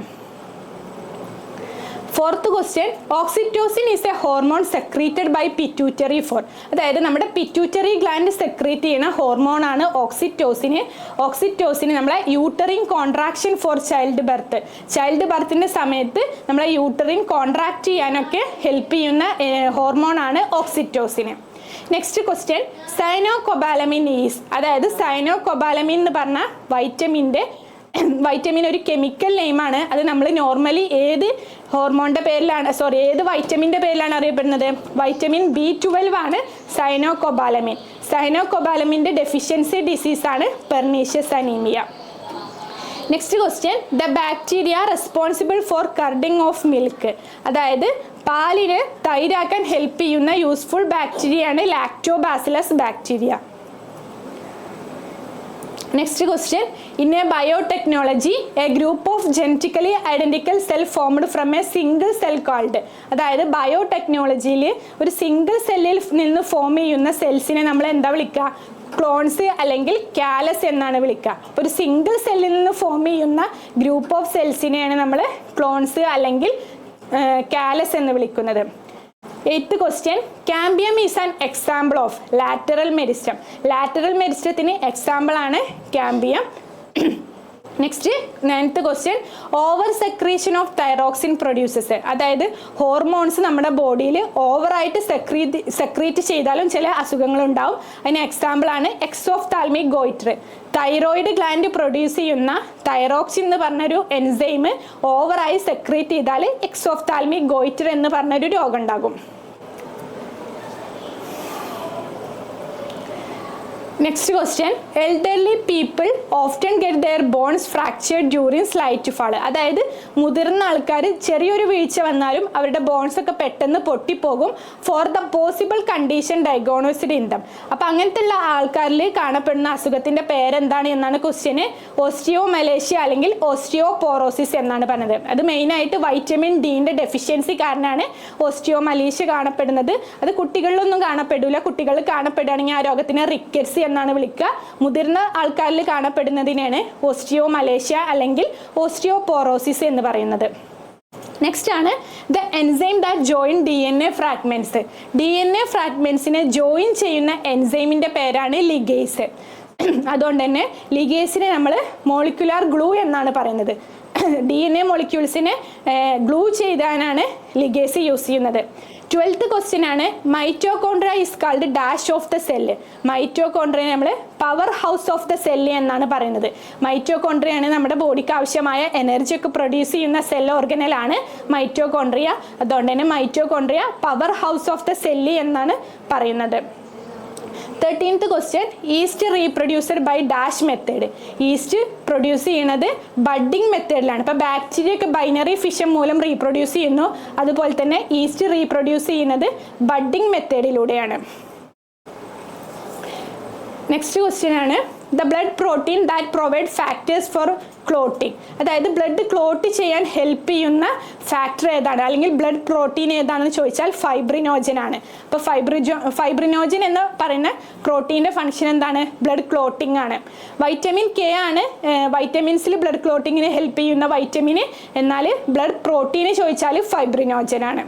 [SPEAKER 1] Fourth question, oxytocin is a hormone secreted by pituitary for. അതായത് നമ്മുടെ പിറ്റ്യൂട്ടറി ഗ്ലാൻഡ് സെക്രീറ്റ് ചെയ്യുന്ന ഹോർമോണാണ് ഓക്സിറ്റോസിന്. ഓക്സിറ്റോസിന് നമ്മളെ uterine contraction for childbirth. Child ബർത്തിൻ്റെ സമയത്ത് നമ്മളെ യൂട്ടറിൻ കോൺട്രാക്ട് ചെയ്യാനൊക്കെ ഹെൽപ്പ് ചെയ്യുന്ന ഹോർമോണാണ് oxytocin. Next question, cyanocobalamin is. അതായത് സൈനോകൊബാലമിൻ എന്ന് പറഞ്ഞാൽ വൈറ്റമിൻ ഒരു കെമിക്കൽ നെയിമാണ്. അത് നമ്മൾ നോർമലി ഏത് ഹോർമോണിൻ്റെ പേരിലാണ് ഏത് വൈറ്റമിൻ്റെ പേരിലാണ് അറിയപ്പെടുന്നത്? വൈറ്റമിൻ B12 ആണ് സൈനോകൊബാലമിൻ്റെ ഡെഫിഷ്യൻസി ഡിസീസാണ് pernicious anaemia. Next question, the bacteria responsible for curding of milk. അതായത് പാലിന് തൈരാക്കാൻ ഹെൽപ്പ് ചെയ്യുന്ന യൂസ്ഫുൾ ബാക്ടീരിയയാണ് lactobacillus bacteria. Next question, in a biotechnology, a group of genetically identical cell formed from a single cell called. അതായത് ബയോടെക്നോളജിയിൽ ഒരു single സെല്ലിൽ നിന്ന് form ചെയ്യുന്ന സെൽസിനെ നമ്മൾ എന്താ വിളിക്കുക? ക്ലോൺസ് അല്ലെങ്കിൽ കാലസ് എന്നാണ് വിളിക്കുക. ഒരു സിംഗിൾ സെല്ലിൽ നിന്ന് ഫോം ചെയ്യുന്ന ഗ്രൂപ്പ് ഓഫ് സെൽസിനെയാണ് നമ്മൾ ക്ലോൺസ് അല്ലെങ്കിൽ കാലസ് എന്ന് വിളിക്കുന്നത്. 8th question, cambium is an example of lateral meristem. Lateral meristemത്തിന് എക്സാമ്പിൾ ആണ് cambium. Next 9th question, over secretion of thyroxine produces. അതായത് ഹോർമോൺസ് നമ്മുടെ ബോഡിയിൽ ഓവറായിട്ട് സെക്രീറ്റ് ചെയ്താലും ചില അസുഖങ്ങളുണ്ടാവും. അതിന് എക്സാമ്പിൾ ആണ് exophthalmic goitre. Thyroid gland produce ചെയ്യുന്ന തൈറോക്സിൻ എന്ന് പറഞ്ഞൊരു എൻസൈം ഓവറായി സെക്രീറ്റ് ചെയ്താൽ എക്സോഫ്താൽമിക് ഗോയിറ്റർ എന്ന് പറഞ്ഞൊരു രോഗം ഉണ്ടാകും. Next question, elderly people often get their bones fractured during slight fall. അതായത് മുതിർന്ന ആൾക്കാർ ചെറിയൊരു വീഴ്ച വന്നാലും അവരുടെ ബോൺസ് ഒക്കെ പെട്ടെന്ന് പൊട്ടിപ്പോകും. For the possible condition diagnosed in them. അപ്പം അങ്ങനത്തെ ഉള്ള ആൾക്കാരിൽ കാണപ്പെടുന്ന അസുഖത്തിൻ്റെ പേരെന്താണ് എന്നാണ് ക്വസ്റ്റ്യന്. ഓസ്റ്റിയോമലേഷ്യ അല്ലെങ്കിൽ ഓസ്റ്റിയോപോറോസിസ് എന്നാണ് പറഞ്ഞത്. അത് മെയിനായിട്ട് വൈറ്റമിൻ ഡിൻ്റെ ഡെഫിഷ്യൻസി കാരണമാണ് ഓസ്റ്റിയോമലേഷ്യ കാണപ്പെടുന്നത്. അത് കുട്ടികളിലൊന്നും കാണപ്പെടില്ല. കുട്ടികളിൽ കാണപ്പെടുകയാണെങ്കിൽ ആ രോഗത്തിനെ റിക്കറ്റ്സ് എന്നാണ് വിളിക്കുക. മുതിർന്ന ആൾക്കാരിൽ കാണപ്പെടുന്നതിനാണ് ഓസ്റ്റിയോമലേഷ്യ അല്ലെങ്കിൽ ഓസ്റ്റിയോപോറോസിസ് എന്ന് പറയുന്നത്. നെക്സ്റ്റ് ആണ് the enzyme that join DNA fragments. DNA ഫ്രാഗ്മെന്റ്സിനെ ജോയിൻ ചെയ്യുന്ന എൻസൈമിൻ്റെ പേരാണ് ലിഗേസ്. അതുകൊണ്ട് തന്നെ ലിഗേസിനെ നമ്മൾ മോളിക്കുലാർ ഗ്ലൂ എന്നാണ് പറയുന്നത്. DNA മോളിക്യൂൾസിനെ ഗ്ലൂ ചെയ്താനാണ് ലിഗേസ് യൂസ് ചെയ്യുന്നത്. 12th ക്വസ്റ്റ്യൻ ആണ്, mitochondria is called dash of the cell. Mitochondria നമ്മൾ powerhouse of the cell എന്നാണ് പറയുന്നത്. മൈറ്റോകോൺഡ്രിയാണ് നമ്മുടെ ബോഡിക്ക് ആവശ്യമായ എനർജി ഒക്കെ പ്രൊഡ്യൂസ് ചെയ്യുന്ന സെൽ ഓർഗനലാണ് മൈറ്റോകോൺഡ്രിയ. അതുകൊണ്ട് തന്നെ mitochondria powerhouse of the cell എന്നാണ് പറയുന്നത്. 13th question, yeast reproduced by dash method. Yeast produce ചെയ്യുന്നത് ബഡ്ഡിങ് മെത്തേഡിലാണ്. ഇപ്പോൾ ബാക്ടീരിയ ഒക്കെ ബൈനറി ഫിഷൻ മൂലം റീപ്രൊഡ്യൂസ് ചെയ്യുന്നു. അതുപോലെ തന്നെ ഈസ്റ്റ് റീപ്രൊഡ്യൂസ് ചെയ്യുന്നത് ബഡ്ഡിങ് മെത്തേഡിലൂടെയാണ്. നെക്സ്റ്റ് ക്വസ്റ്റ്യൻ ആണ്, the blood protein that provide factors four clotting. അതായത് ബ്ലഡ് ക്ലോട്ട് ചെയ്യാൻ ഹെൽപ്പ് ചെയ്യുന്ന ഫാക്ടർ ഏതാണ് അല്ലെങ്കിൽ ബ്ലഡ് പ്രോട്ടീൻ ഏതാണെന്ന് ചോദിച്ചാൽ ഫൈബ്രിനോജൻ ആണ്. അപ്പോൾ ഫൈബ്രിനോജൻ എന്ന് പറയുന്ന പ്രോട്ടീൻ്റെ ഫംഗ്ഷൻ എന്താണ്? ബ്ലഡ് ക്ലോട്ടിംഗ് ആണ്. വൈറ്റമിൻ കെ ആണ് വൈറ്റമിൻസിൽ ബ്ലഡ് ക്ലോട്ടിങ്ങിന് ഹെൽപ്പ് ചെയ്യുന്ന വൈറ്റമിന്. എന്നാൽ ബ്ലഡ് പ്രോട്ടീന് ചോദിച്ചാൽ ഫൈബ്രിനോജൻ ആണ്.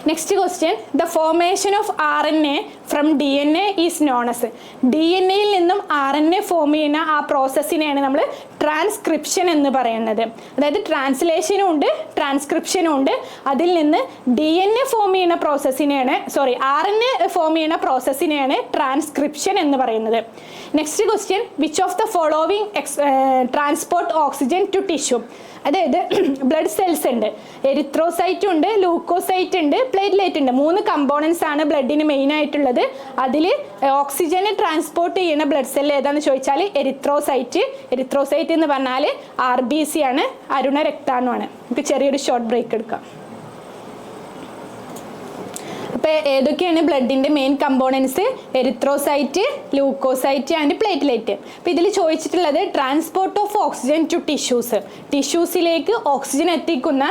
[SPEAKER 1] Next question, the formation of RNA from DNA is known as. DNA-യിൽ നിന്നും RNA ഫോം ചെയ്യുന്ന ആ പ്രോസസ്സിനെയാണ് നമ്മൾ ട്രാൻസ്ക്രിപ്ഷൻ എന്ന് പറയുന്നത്. അതായത് ട്രാൻസ്ലേഷനും ഉണ്ട് ട്രാൻസ്ക്രിപ്ഷനും ഉണ്ട്. അതിൽ നിന്ന് DNA ഫോം ചെയ്യുന്ന പ്രോസസ്സിനെയാണ് RNA ഫോം ചെയ്യുന്ന പ്രോസസ്സിനെയാണ് ട്രാൻസ്ക്രിപ്ഷൻ എന്ന് പറയുന്നത്. Next question, which of the following transport oxygen to tissue. അതായത് ബ്ലഡ് സെൽസ് ഉണ്ട്, എരിത്രോസൈറ്റ് ഉണ്ട്, ലൂക്കോസൈറ്റ് ഉണ്ട്, പ്ലേറ്റ്ലേറ്റ് ഉണ്ട്. 3 കമ്പോണൻസ് ആണ് ബ്ലഡിന് മെയിൻ ആയിട്ടുള്ളത്. അതിൽ ഓക്സിജനെ ട്രാൻസ്പോർട്ട് ചെയ്യുന്ന ബ്ലഡ് സെൽ ഏതാണെന്ന് ചോദിച്ചാൽ എരിത്രോസൈറ്റ്. എരിത്രോസൈറ്റ് എന്ന് പറഞ്ഞാൽ RBC ആണ്, അരുണ രക്താണുവാണ്. നമുക്ക് ചെറിയൊരു ഷോർട്ട് ബ്രേക്ക് എടുക്കാം. അപ്പോൾ ഏതൊക്കെയാണ് ബ്ലഡിൻ്റെ main components? Erythrocyte, leucocyte and platelet. അപ്പോൾ ഇതിൽ ചോദിച്ചിട്ടുള്ളത് transport of oxygen to tissues. ടിഷ്യൂസിലേക്ക് ഓക്സിജൻ എത്തിക്കുന്ന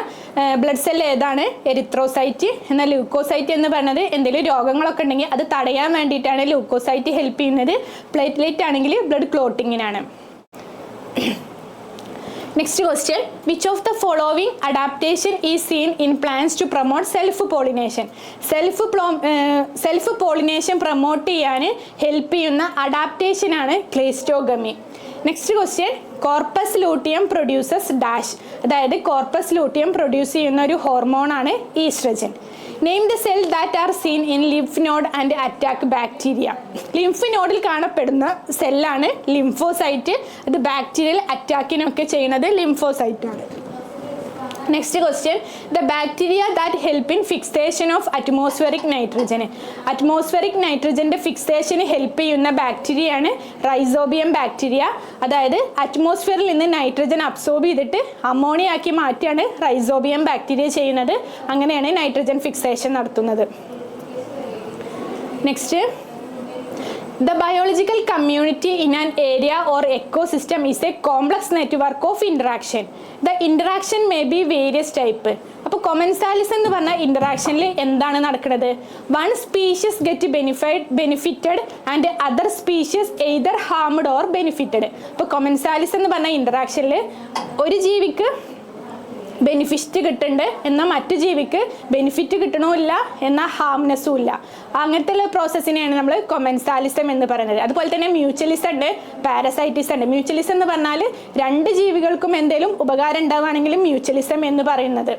[SPEAKER 1] ബ്ലഡ് സെൽ ഏതാണ്? എരിത്രോസൈറ്റ്. എന്നാൽ ലൂക്കോസൈറ്റ് എന്ന് പറയുന്നത് എന്തെങ്കിലും രോഗങ്ങളൊക്കെ ഉണ്ടെങ്കിൽ അത് തടയാൻ വേണ്ടിയിട്ടാണ് ലൂക്കോസൈറ്റ് ഹെൽപ്പ് ചെയ്യുന്നത്. പ്ലേറ്റ്ലേറ്റ് ആണെങ്കിൽ ബ്ലഡ് ക്ലോട്ടിങ്ങിനാണ്. Next question, which of the following adaptation is seen in plants to promote self-pollination? Self-pollination promote ചെയ്യാൻ ഹെൽപ്പ് ചെയ്യുന്ന അഡാപ്റ്റേഷൻ ആണ് cleistogamy. Next question, corpus luteum produces dash. അതായത് കോർപ്പസ് ലൂട്ടിയം പ്രൊഡ്യൂസ് ചെയ്യുന്ന ഒരു ഹോർമോണാണ് oestrogen. Name the cell that are seen in lymph node and attack bacteria. Lymph നോഡിൽ കാണപ്പെടുന്ന സെല്ലാണ് lymphocyte. അത് ബാക്ടീരിയൽ അറ്റാക്കിനൊക്കെ ചെയ്യുന്നത് ലിംഫോസൈറ്റ് ആണ്. Next question, the bacteria that help in fixation of atmospheric nitrogen. Atmospheric nitrogen fixation help ചെയ്യുന്ന ബാക്ടീരിയയാണ് rhizobium bacteria. അതായത് അറ്റ്മോസ്ഫിയറിൽ നിന്ന് nitrogen absorb ചെയ്തിട്ട് ammonia ആക്കി മാറ്റിയാണ് റൈസോബിയം ബാക്ടീരിയ ചെയ്യുന്നത്. അങ്ങനെയാണ് നൈട്രജൻ ഫിക്സേഷൻ നടത്തുന്നത്. Next, the biological community in an area or ecosystem is a complex network of interaction. The interaction may be various type. അപ്പോൾ കൊമൻസാലിസ് എന്ന് പറഞ്ഞാൽ ഇൻറ്ററാക്ഷനിൽ എന്താണ് നടക്കുന്നത്? One species get benefited and other species either harmed or benefited. അപ്പോൾ കൊമൻസാലിസ് എന്ന് പറഞ്ഞാൽ ഇൻറ്ററാക്ഷനിൽ ഒരു ജീവിക്ക് benefit കിട്ടുന്നുണ്ട്, എന്നാൽ മറ്റു ജീവിക്ക് ബെനിഫിറ്റ് കിട്ടണമില്ല, എന്നാൽ ഹാംനെസ്സും ഇല്ല. അങ്ങനത്തെ ഉള്ള പ്രോസസ്സിനെയാണ് നമ്മൾ കൊമൻസാലിസം എന്ന് പറയുന്നത്. അതുപോലെ തന്നെ മ്യൂച്വലിസം ഉണ്ട്, പാരസൈറ്റിസം ഉണ്ട്. മ്യൂച്വലിസം എന്ന് പറഞ്ഞാൽ രണ്ട് ജീവികൾക്കും എന്തെങ്കിലും ഉപകാരം ഉണ്ടാവുകയാണെങ്കിലും മ്യൂച്വലിസം എന്ന് പറയുന്നത്.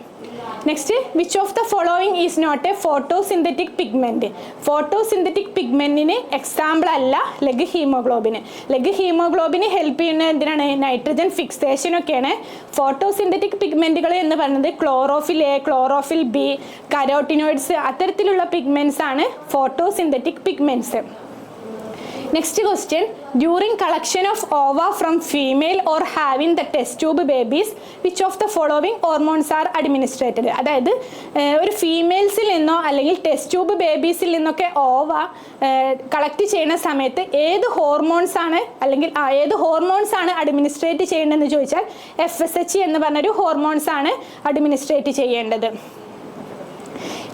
[SPEAKER 1] Next, which of the following is not a photosynthetic pigment? Photosynthetic പിഗ്മെൻറ്റിന് എക്സാമ്പിൾ അല്ല leg haemoglobin. Leghaemoglobin help ചെയ്യുന്ന എന്തിനാണ്? നൈട്രജൻ ഫിക്സേഷനൊക്കെയാണ്. ഫോട്ടോസിന്തറ്റിക് പിഗ്മെൻറ്റുകൾ എന്ന് പറയുന്നത് chlorophyll A, chlorophyll B, carotenoids അത്തരത്തിലുള്ള പിഗ്മെൻറ്റ്സ് ആണ് photosynthetic pigments. Next question, during collection of ova from female or having the test tube babies which of the following hormones are administered? അതായത് ഒരു ഫീമെയിൽസിൽ നിന്നോ അല്ലെങ്കിൽ ടെസ്റ്റ് ട്യൂബ് ബേബീസിൽ നിന്നൊക്കെ ഓവ collect ചെയ്യുന്ന സമയത്ത് ഏത് ഹോർമോൺസ് ആണ് അല്ലെങ്കിൽ ഏത് ഹോർമോൺസ് ആണ് അഡ്മിനിസ്ട്രേറ്റ് ചെയ്യേണ്ടതെന്ന് ചോദിച്ചാൽ FSH എന്ന് പറഞ്ഞൊരു ഹോർമോൺസ് ആണ് അഡ്മിനിസ്ട്രേറ്റ് ചെയ്യേണ്ടത്.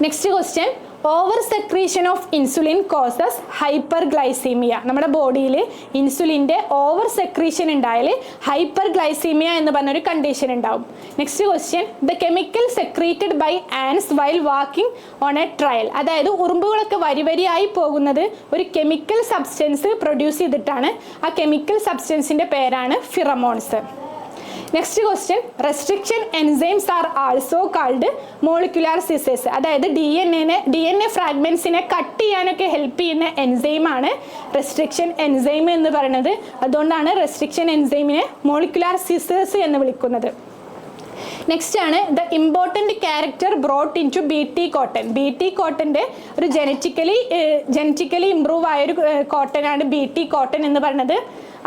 [SPEAKER 1] Next question, over secretion of insulin causes ഹൈപ്പർഗ്ലൈസീമിയ. നമ്മുടെ ബോഡിയിൽ ഇൻസുലിൻ്റെ ഓവർ സെക്രീഷൻ ഉണ്ടായാൽ ഹൈപ്പർഗ്ലൈസീമിയ എന്ന് പറഞ്ഞൊരു കണ്ടീഷൻ ഉണ്ടാവും. Next question, the chemical secreted by ants while walking on a trail. അതായത് ഉറുമ്പുകളൊക്കെ വരിവരിയായി പോകുന്നത് ഒരു കെമിക്കൽ സബ്സ്റ്റൻസ് പ്രൊഡ്യൂസ് ചെയ്തിട്ടാണ്. ആ കെമിക്കൽ സബ്സ്റ്റൻസിൻ്റെ പേരാണ് pheromones. Next question, restriction enzymes are also called molecular scissors. അതായത് DNA ഫ്രാഗ്മെൻസിനെ കട്ട് ചെയ്യാനൊക്കെ ഹെൽപ്പ് ചെയ്യുന്ന എൻസൈമാണ് റെസ്ട്രിക്ഷൻ എൻസൈം എന്ന് പറയുന്നത്. അതുകൊണ്ടാണ് റെസ്ട്രിക്ഷൻ എൻസൈമിനെ മോളിക്കുലാർ സിസേഴ്സ് എന്ന് വിളിക്കുന്നത്. നെക്സ്റ്റ് ആണ് the important character brought in to BT cotton. BT കോട്ടൻ്റെ ഒരു ജനറ്റിക്കലി ഇംപ്രൂവ് ആയൊരു കോട്ടനാണ് BT കോട്ടൺ എന്ന് പറയുന്നത്.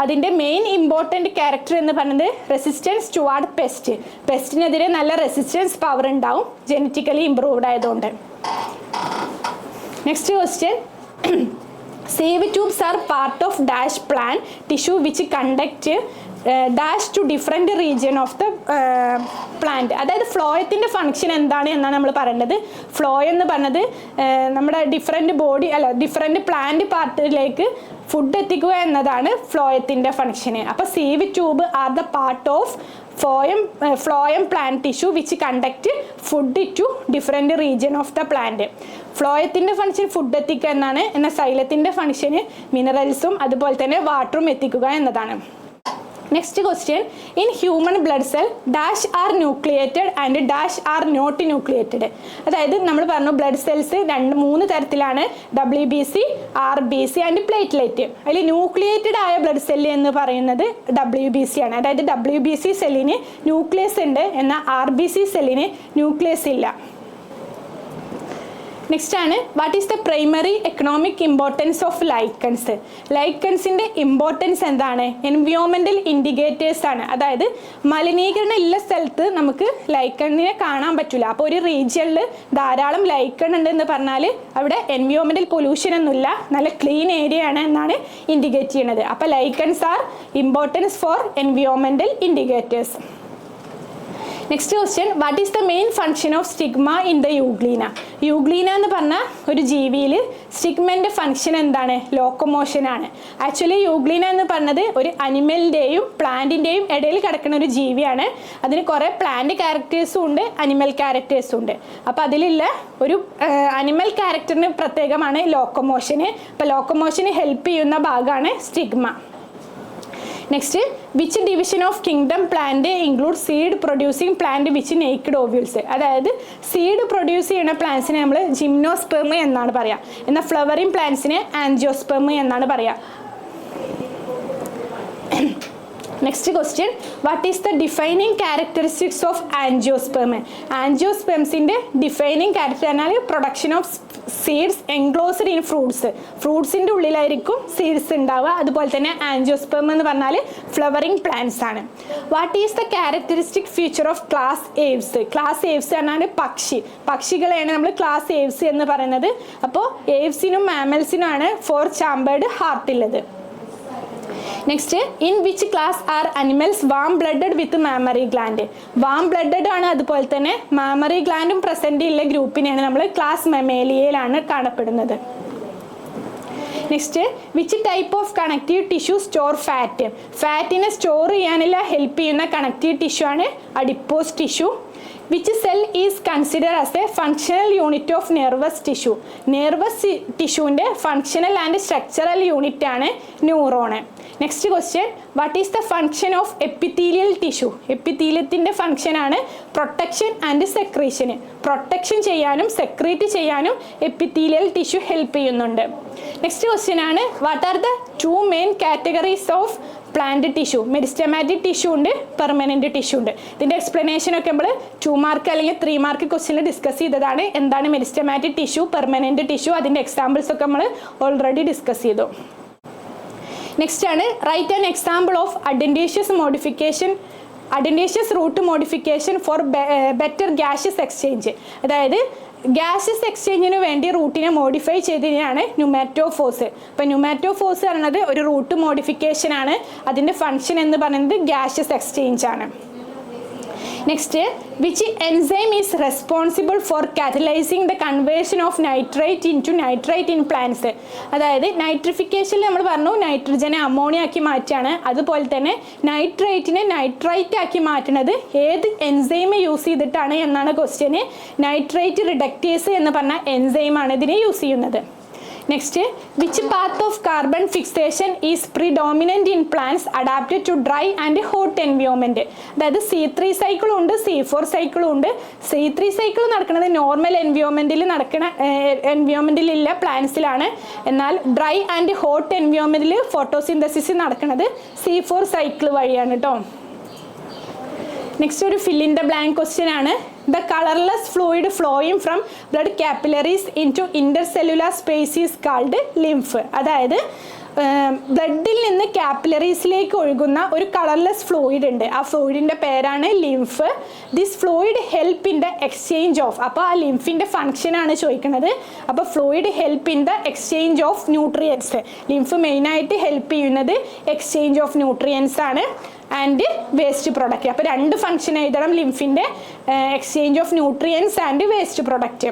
[SPEAKER 1] അതിൻ്റെ മെയിൻ ഇമ്പോർട്ടൻറ്റ് ക്യാരക്ടർ എന്ന് പറയുന്നത് റെസിസ്റ്റൻസ് ടുവാർഡ് പെസ്റ്റ്. പെസ്റ്റിനെതിരെ നല്ല റെസിസ്റ്റൻസ് പവർ ഉണ്ടാവും ജനറ്റിക്കലി ഇംപ്രൂവ്ഡ് ആയതുകൊണ്ട്. Next question, sieve tubes are part of dash plant tissue which conduct dash to different region of the plant. അതായത് ഫ്ലോയത്തിൻ്റെ ഫങ്ഷൻ എന്താണ് എന്നാണ് നമ്മൾ പറയുന്നത്. ഫ്ലോ എന്ന് പറഞ്ഞത് നമ്മുടെ ഡിഫറെൻറ്റ് പ്ലാന്റ് പാർട്ടിലേക്ക് ഫുഡ് എത്തിക്കുക എന്നതാണ് ഫ്ലോയത്തിൻ്റെ ഫങ്ഷന്. അപ്പോൾ sieve tube are the part of phloem plant tissue which conduct food to different region of the plant. ഫ്ലോയത്തിൻ്റെ ഫങ്ഷൻ ഫുഡ് എത്തിക്കുക എന്നാണ്, എന്നാൽ സൈലത്തിൻ്റെ ഫങ്ഷന് മിനറൽസും അതുപോലെ തന്നെ വാട്ടറും എത്തിക്കുക എന്നതാണ്. Next question, in human blood cell dash are nucleated and dash are not nucleated. അതായത് നമ്മൾ പറഞ്ഞു ബ്ലഡ് സെൽസ് 3 തരത്തിലാണ്, WBC, RBC ആൻഡ് പ്ലേറ്റ്ലെറ്റ്. അതിൽ ന്യൂക്ലിയേറ്റഡ് ആയ ബ്ലഡ് സെല്ല് എന്ന് പറയുന്നത് WBC ആണ്. അതായത് WBC സെല്ലിന് ന്യൂക്ലിയസ് ഉണ്ട്, എന്നാൽ RBC സെല്ലിന് ന്യൂക്ലിയസ് ഇല്ല. നെക്സ്റ്റ് ആണ്, what is the primary economic importance of lichens? ലൈക്കൺസിൻ്റെ ഇമ്പോർട്ടൻസ് എന്താണ്? എൻവിയോമെൻ്റൽ ഇൻഡിക്കേറ്റേഴ്സ് ആണ്. അതായത് മലിനീകരണം ഉള്ള സ്ഥലത്ത് നമുക്ക് ലൈക്കണിനെ കാണാൻ പറ്റില്ല. അപ്പോൾ ഒരു റീജിയനിൽ ധാരാളം ലൈക്കൺ ഉണ്ടെന്ന് പറഞ്ഞാൽ അവിടെ എൻവിയോമെൻ്റൽ പൊല്യൂഷൻ ഒന്നുമില്ല, നല്ല ക്ലീൻ ഏരിയ ആണ് എന്നാണ് ഇൻഡിക്കേറ്റ് ചെയ്യുന്നത്. അപ്പോൾ ലൈക്കൺസ് ആർ ഇമ്പോർട്ടൻസ് ഫോർ എൻവിയോമെൻ്റൽ indicators. Next question, what is the main function of stigma in the euglena? Euglena എന്ന് പറഞ്ഞാൽ ഒരു ജീവിയിൽ സ്റ്റിഗ്മൻ്റെ ഫങ്ഷൻ എന്താണ്? ലോക്കോമോഷനാണ്. ആക്ച്വലി യൂഗ്ലീന എന്ന് പറഞ്ഞത് ഒരു അനിമലിൻ്റെയും പ്ലാന്റിൻ്റെയും ഇടയിൽ കിടക്കുന്ന ഒരു ജീവിയാണ്. അതിന് കുറേ പ്ലാന്റ് ക്യാരക്ടേഴ്സും ഉണ്ട്, അനിമൽ ക്യാരക്ടേഴ്സും ഉണ്ട്. അപ്പോൾ അതിലുള്ള ഒരു അനിമൽ ക്യാരക്ടറിന് പ്രത്യേകമാണ് ലോക്കോമോഷന്. അപ്പോൾ ലോക്കോമോഷന് ഹെൽപ്പ് ചെയ്യുന്ന ഭാഗമാണ് stigma. Next, which division of kingdom plant include seed producing plant which naked ovules? അതായത് സീഡ് പ്രൊഡ്യൂസ് ചെയ്യുന്ന പ്ലാന്റ്സിനെ നമ്മൾ ജിംനോസ്പെർമ് എന്നാണ് പറയുക, എന്നാൽ ഫ്ലവറിങ് പ്ലാന്റ്സിനെ ആൻജിയോസ്പെർമ് എന്നാണ് പറയുക. Next question, what is the defining characteristics of angiosperm? Angiosperms in the defining character production of seeds enclosed in fruits. Fruits in the seeds in angiosperm and flowering plants. What is the characteristic feature of class aves? Class aves are pakshi. Pakshigal class aves in the aves in mammals in 4-chambered heart. Next, in which class are animals warm-blooded with mammary gland? Warm-blooded ആണ് അതുപോലെ തന്നെ mammary gland present ഉള്ള ഗ്രൂപ്പിനെയാണ് നമ്മൾ class Mammaliaയിലാണ് കാണപ്പെടുന്നത്. Next, which type of connective tissue store fat? Fatനെ store ചെയ്യാനുള്ള help ചെയ്യുന്ന connective tissue ആണ് adipose tissue. Which cell is considered as a functional unit of nervous tissue? Nervous tissue ന്റെ functional and structural unit ആണ് neuron. Next question, what is the function of epithelial tissue? Epitheliumത്തിന്റെ function ആണ് protection and secretion. Protection ചെയ്യാനും secrete ചെയ്യാനും epithelial tissue help ചെയ്യുന്നുണ്ട്. Next question ആണ്, what are the two main categories of plant tissue? Meristematic tissue ഉണ്ട്, permanent tissue ഉണ്ട്. ഇതിന്റെ explanation ഒക്കെ നമ്മൾ 2 മാർക്ക് അല്ലെങ്കിൽ 3 മാർക്ക് ക്വസ്റ്റ്യനിൽ ഡിസ്കസ് ചെയ്തതാണ്. എന്താണ് മെരിസ്റ്റമാറ്റിക് ടിഷ്യൂ, പെർമനന്റ് ടിഷ്യൂ, അതിന്റെ എക്സാമ്പിൾസ് ഒക്കെ നമ്മൾ ഓൾറെഡി ഡിസ്കസ് ചെയ്തു. നെക്സ്റ്റ് ആണ്, write an example of adventitious modification, adventitious root modification for better gaseous exchange. അതായത് ഗ്യാഷ്യസ് എക്സ്ചേഞ്ചിന് വേണ്ടി റൂട്ടിനെ മോഡിഫൈ ചെയ്തതിനാണ് ന്യൂമാറ്റോഫോസ്. അപ്പോൾ ന്യൂമാറ്റോഫോസ് പറയുന്നത് ഒരു റൂട്ട് മോഡിഫിക്കേഷൻ ആണ്. അതിൻ്റെ ഫങ്ഷൻ എന്ന് പറയുന്നത് ഗ്യാഷ്യസ് എക്സ്ചേഞ്ച് ആണ്. Next, which enzyme is responsible for catalyzing the conversion of nitrate into nitrite in plants? അതായത് നൈട്രിഫിക്കേഷനിൽ നമ്മൾ പറഞ്ഞു നൈട്രജനെ അമോണിയ ആക്കി മാറ്റാണ്. അതുപോലെ തന്നെ നൈട്രേറ്റിനെ നൈട്രൈറ്റ് ആക്കി മാറ്റുന്നത് ഏത് എൻസൈം യൂസ് ചെയ്തിട്ടാണ് എന്നാണ് ക്വസ്റ്റ്യന്. നൈട്രേറ്റ് റിഡക്റ്റേസ് എന്ന് പറഞ്ഞ എൻസൈമാണ് ഇതിനെ യൂസ് ചെയ്യുന്നത്. Next, which path of carbon fixation is predominant in plants adapted to dry and hot environment? അതായത് C3 സൈക്കിളും ഉണ്ട്, C4 സൈക്കിളും ഉണ്ട്. C3 സൈക്കിൾ നടക്കുന്നത് നോർമൽ എൻവയോൺമെൻറ്റിലുള്ള പ്ലാന്റ്സിലാണ്. എന്നാൽ ഡ്രൈ ആൻഡ് ഹോട്ട് എൻവയോൺമെൻറ്റിൽ ഫോട്ടോസിന്തസിസ് നടക്കുന്നത് C4 സൈക്കിൾ വഴിയാണ് കേട്ടോ. നെക്സ്റ്റ് ഒരു fill in the blank question ആണ്. The colorless fluid flowing from blood capillaries into intercellular space is called lymph. അതായത് ബ്ലഡിൽ നിന്ന് കാപ്പിലറീസിലേക്ക് ഒഴുകുന്ന ഒരു കളർലെസ് ഫ്ലൂയിഡ് ഉണ്ട്. ആ ഫ്ലൂയിഡിൻ്റെ പേരാണ് lymph. This fluid help in the exchange of, അപ്പോൾ ആ ലിംഫിൻ്റെ ഫങ്ഷനാണ് ചോദിക്കുന്നത്. അപ്പോൾ fluid help in the exchange of nutrients. Lymph മെയിനായിട്ട് ഹെൽപ്പ് ചെയ്യുന്നത് എക്സ്ചേഞ്ച് ഓഫ് ന്യൂട്രിയൻസ് ആണ് ആൻഡ് വേസ്റ്റ് പ്രൊഡക്റ്റ്. അപ്പോൾ 2 ഫങ്ഷൻ എഴുതണം ലിംഫിൻ്റെ, exchange of nutrients and waste product.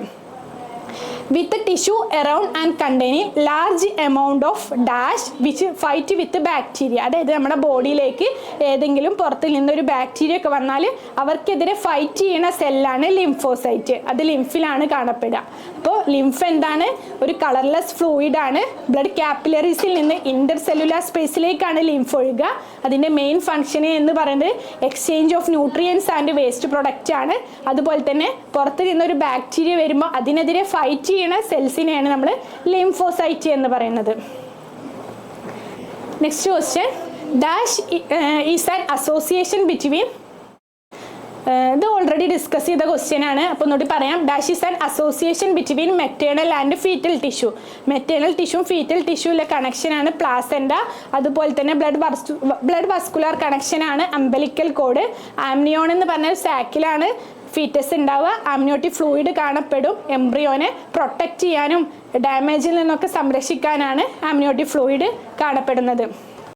[SPEAKER 1] with the tissue around and containing large amount of dash which fight with the bacteria. അതായത് നമ്മുടെ ബോഡിയിലേക്ക് ഏതെങ്കിലും പുറത്തിൽ നിന്നൊരു ബാക്ടീരിയ ഒക്കെ വന്നാൽ അവർക്കെതിരെ ഫൈറ്റ് ചെയ്യുന്ന സെല്ലാണ് ലിംഫോസൈറ്റ്. അത് ലിംഫിലാണ് കാണപ്പെടുക. അപ്പോൾ ലിംഫ് എന്താണ്? ഒരു കളർലെസ് ഫ്ലൂയിഡ് ആണ്. ബ്ലഡ് കാപ്പിലറീസിൽ നിന്ന് ഇന്റർ സെല്ലുലാർ സ്പേസിലേക്കാണ് ലിംഫ് ഒഴുകുക. അതിൻ്റെ മെയിൻ ഫംഗ്ഷൻ എന്ന് പറയുന്നത് exchange of nutrients and waste product ആണ്. അതുപോലെ തന്നെ പുറത്ത് നിന്നൊരു ബാക്ടീരിയ വരുമ്പോൾ അതിനെതിരെ ഫൈറ്റ് ചെയ്യുന്ന സെൽസിനെയാണ് നമ്മൾ ലിംഫോസൈറ്റ് എന്ന് പറയുന്നത്. Next question, dash is an association between, ഇത് ഓൾറെഡി ഡിസ്കസ് ചെയ്ത ക്വസ്റ്റ്യൻ ആണ്. അപ്പോൾ ഒന്നുകൂടി പറയാം. Dash is an association between maternal and foetal tissue. Maternal tissue foetal ടിഷ്യൂവിലെ കണക്ഷനാണ് പ്ലാസെൻഡ. അതുപോലെ തന്നെ ബ്ലഡ് വസ്കുലാർ കണക്ഷനാണ് അംബലിക്കൽ കോഡ്. ആംനിയോൺ എന്ന് പറഞ്ഞാൽ സാക്കിലാണ് ഫീറ്റസ് ഉണ്ടാവുക. ആംനിയോട്ടിക് ഫ്ലൂയിഡ് കാണപ്പെടും. എംബ്രിയോനെ പ്രൊട്ടക്റ്റ് ചെയ്യാനും ഡാമേജിൽ നിന്നൊക്കെ സംരക്ഷിക്കാനാണ് ആംനിയോട്ടിക് ഫ്ലൂയിഡ് കാണപ്പെടുന്നത്.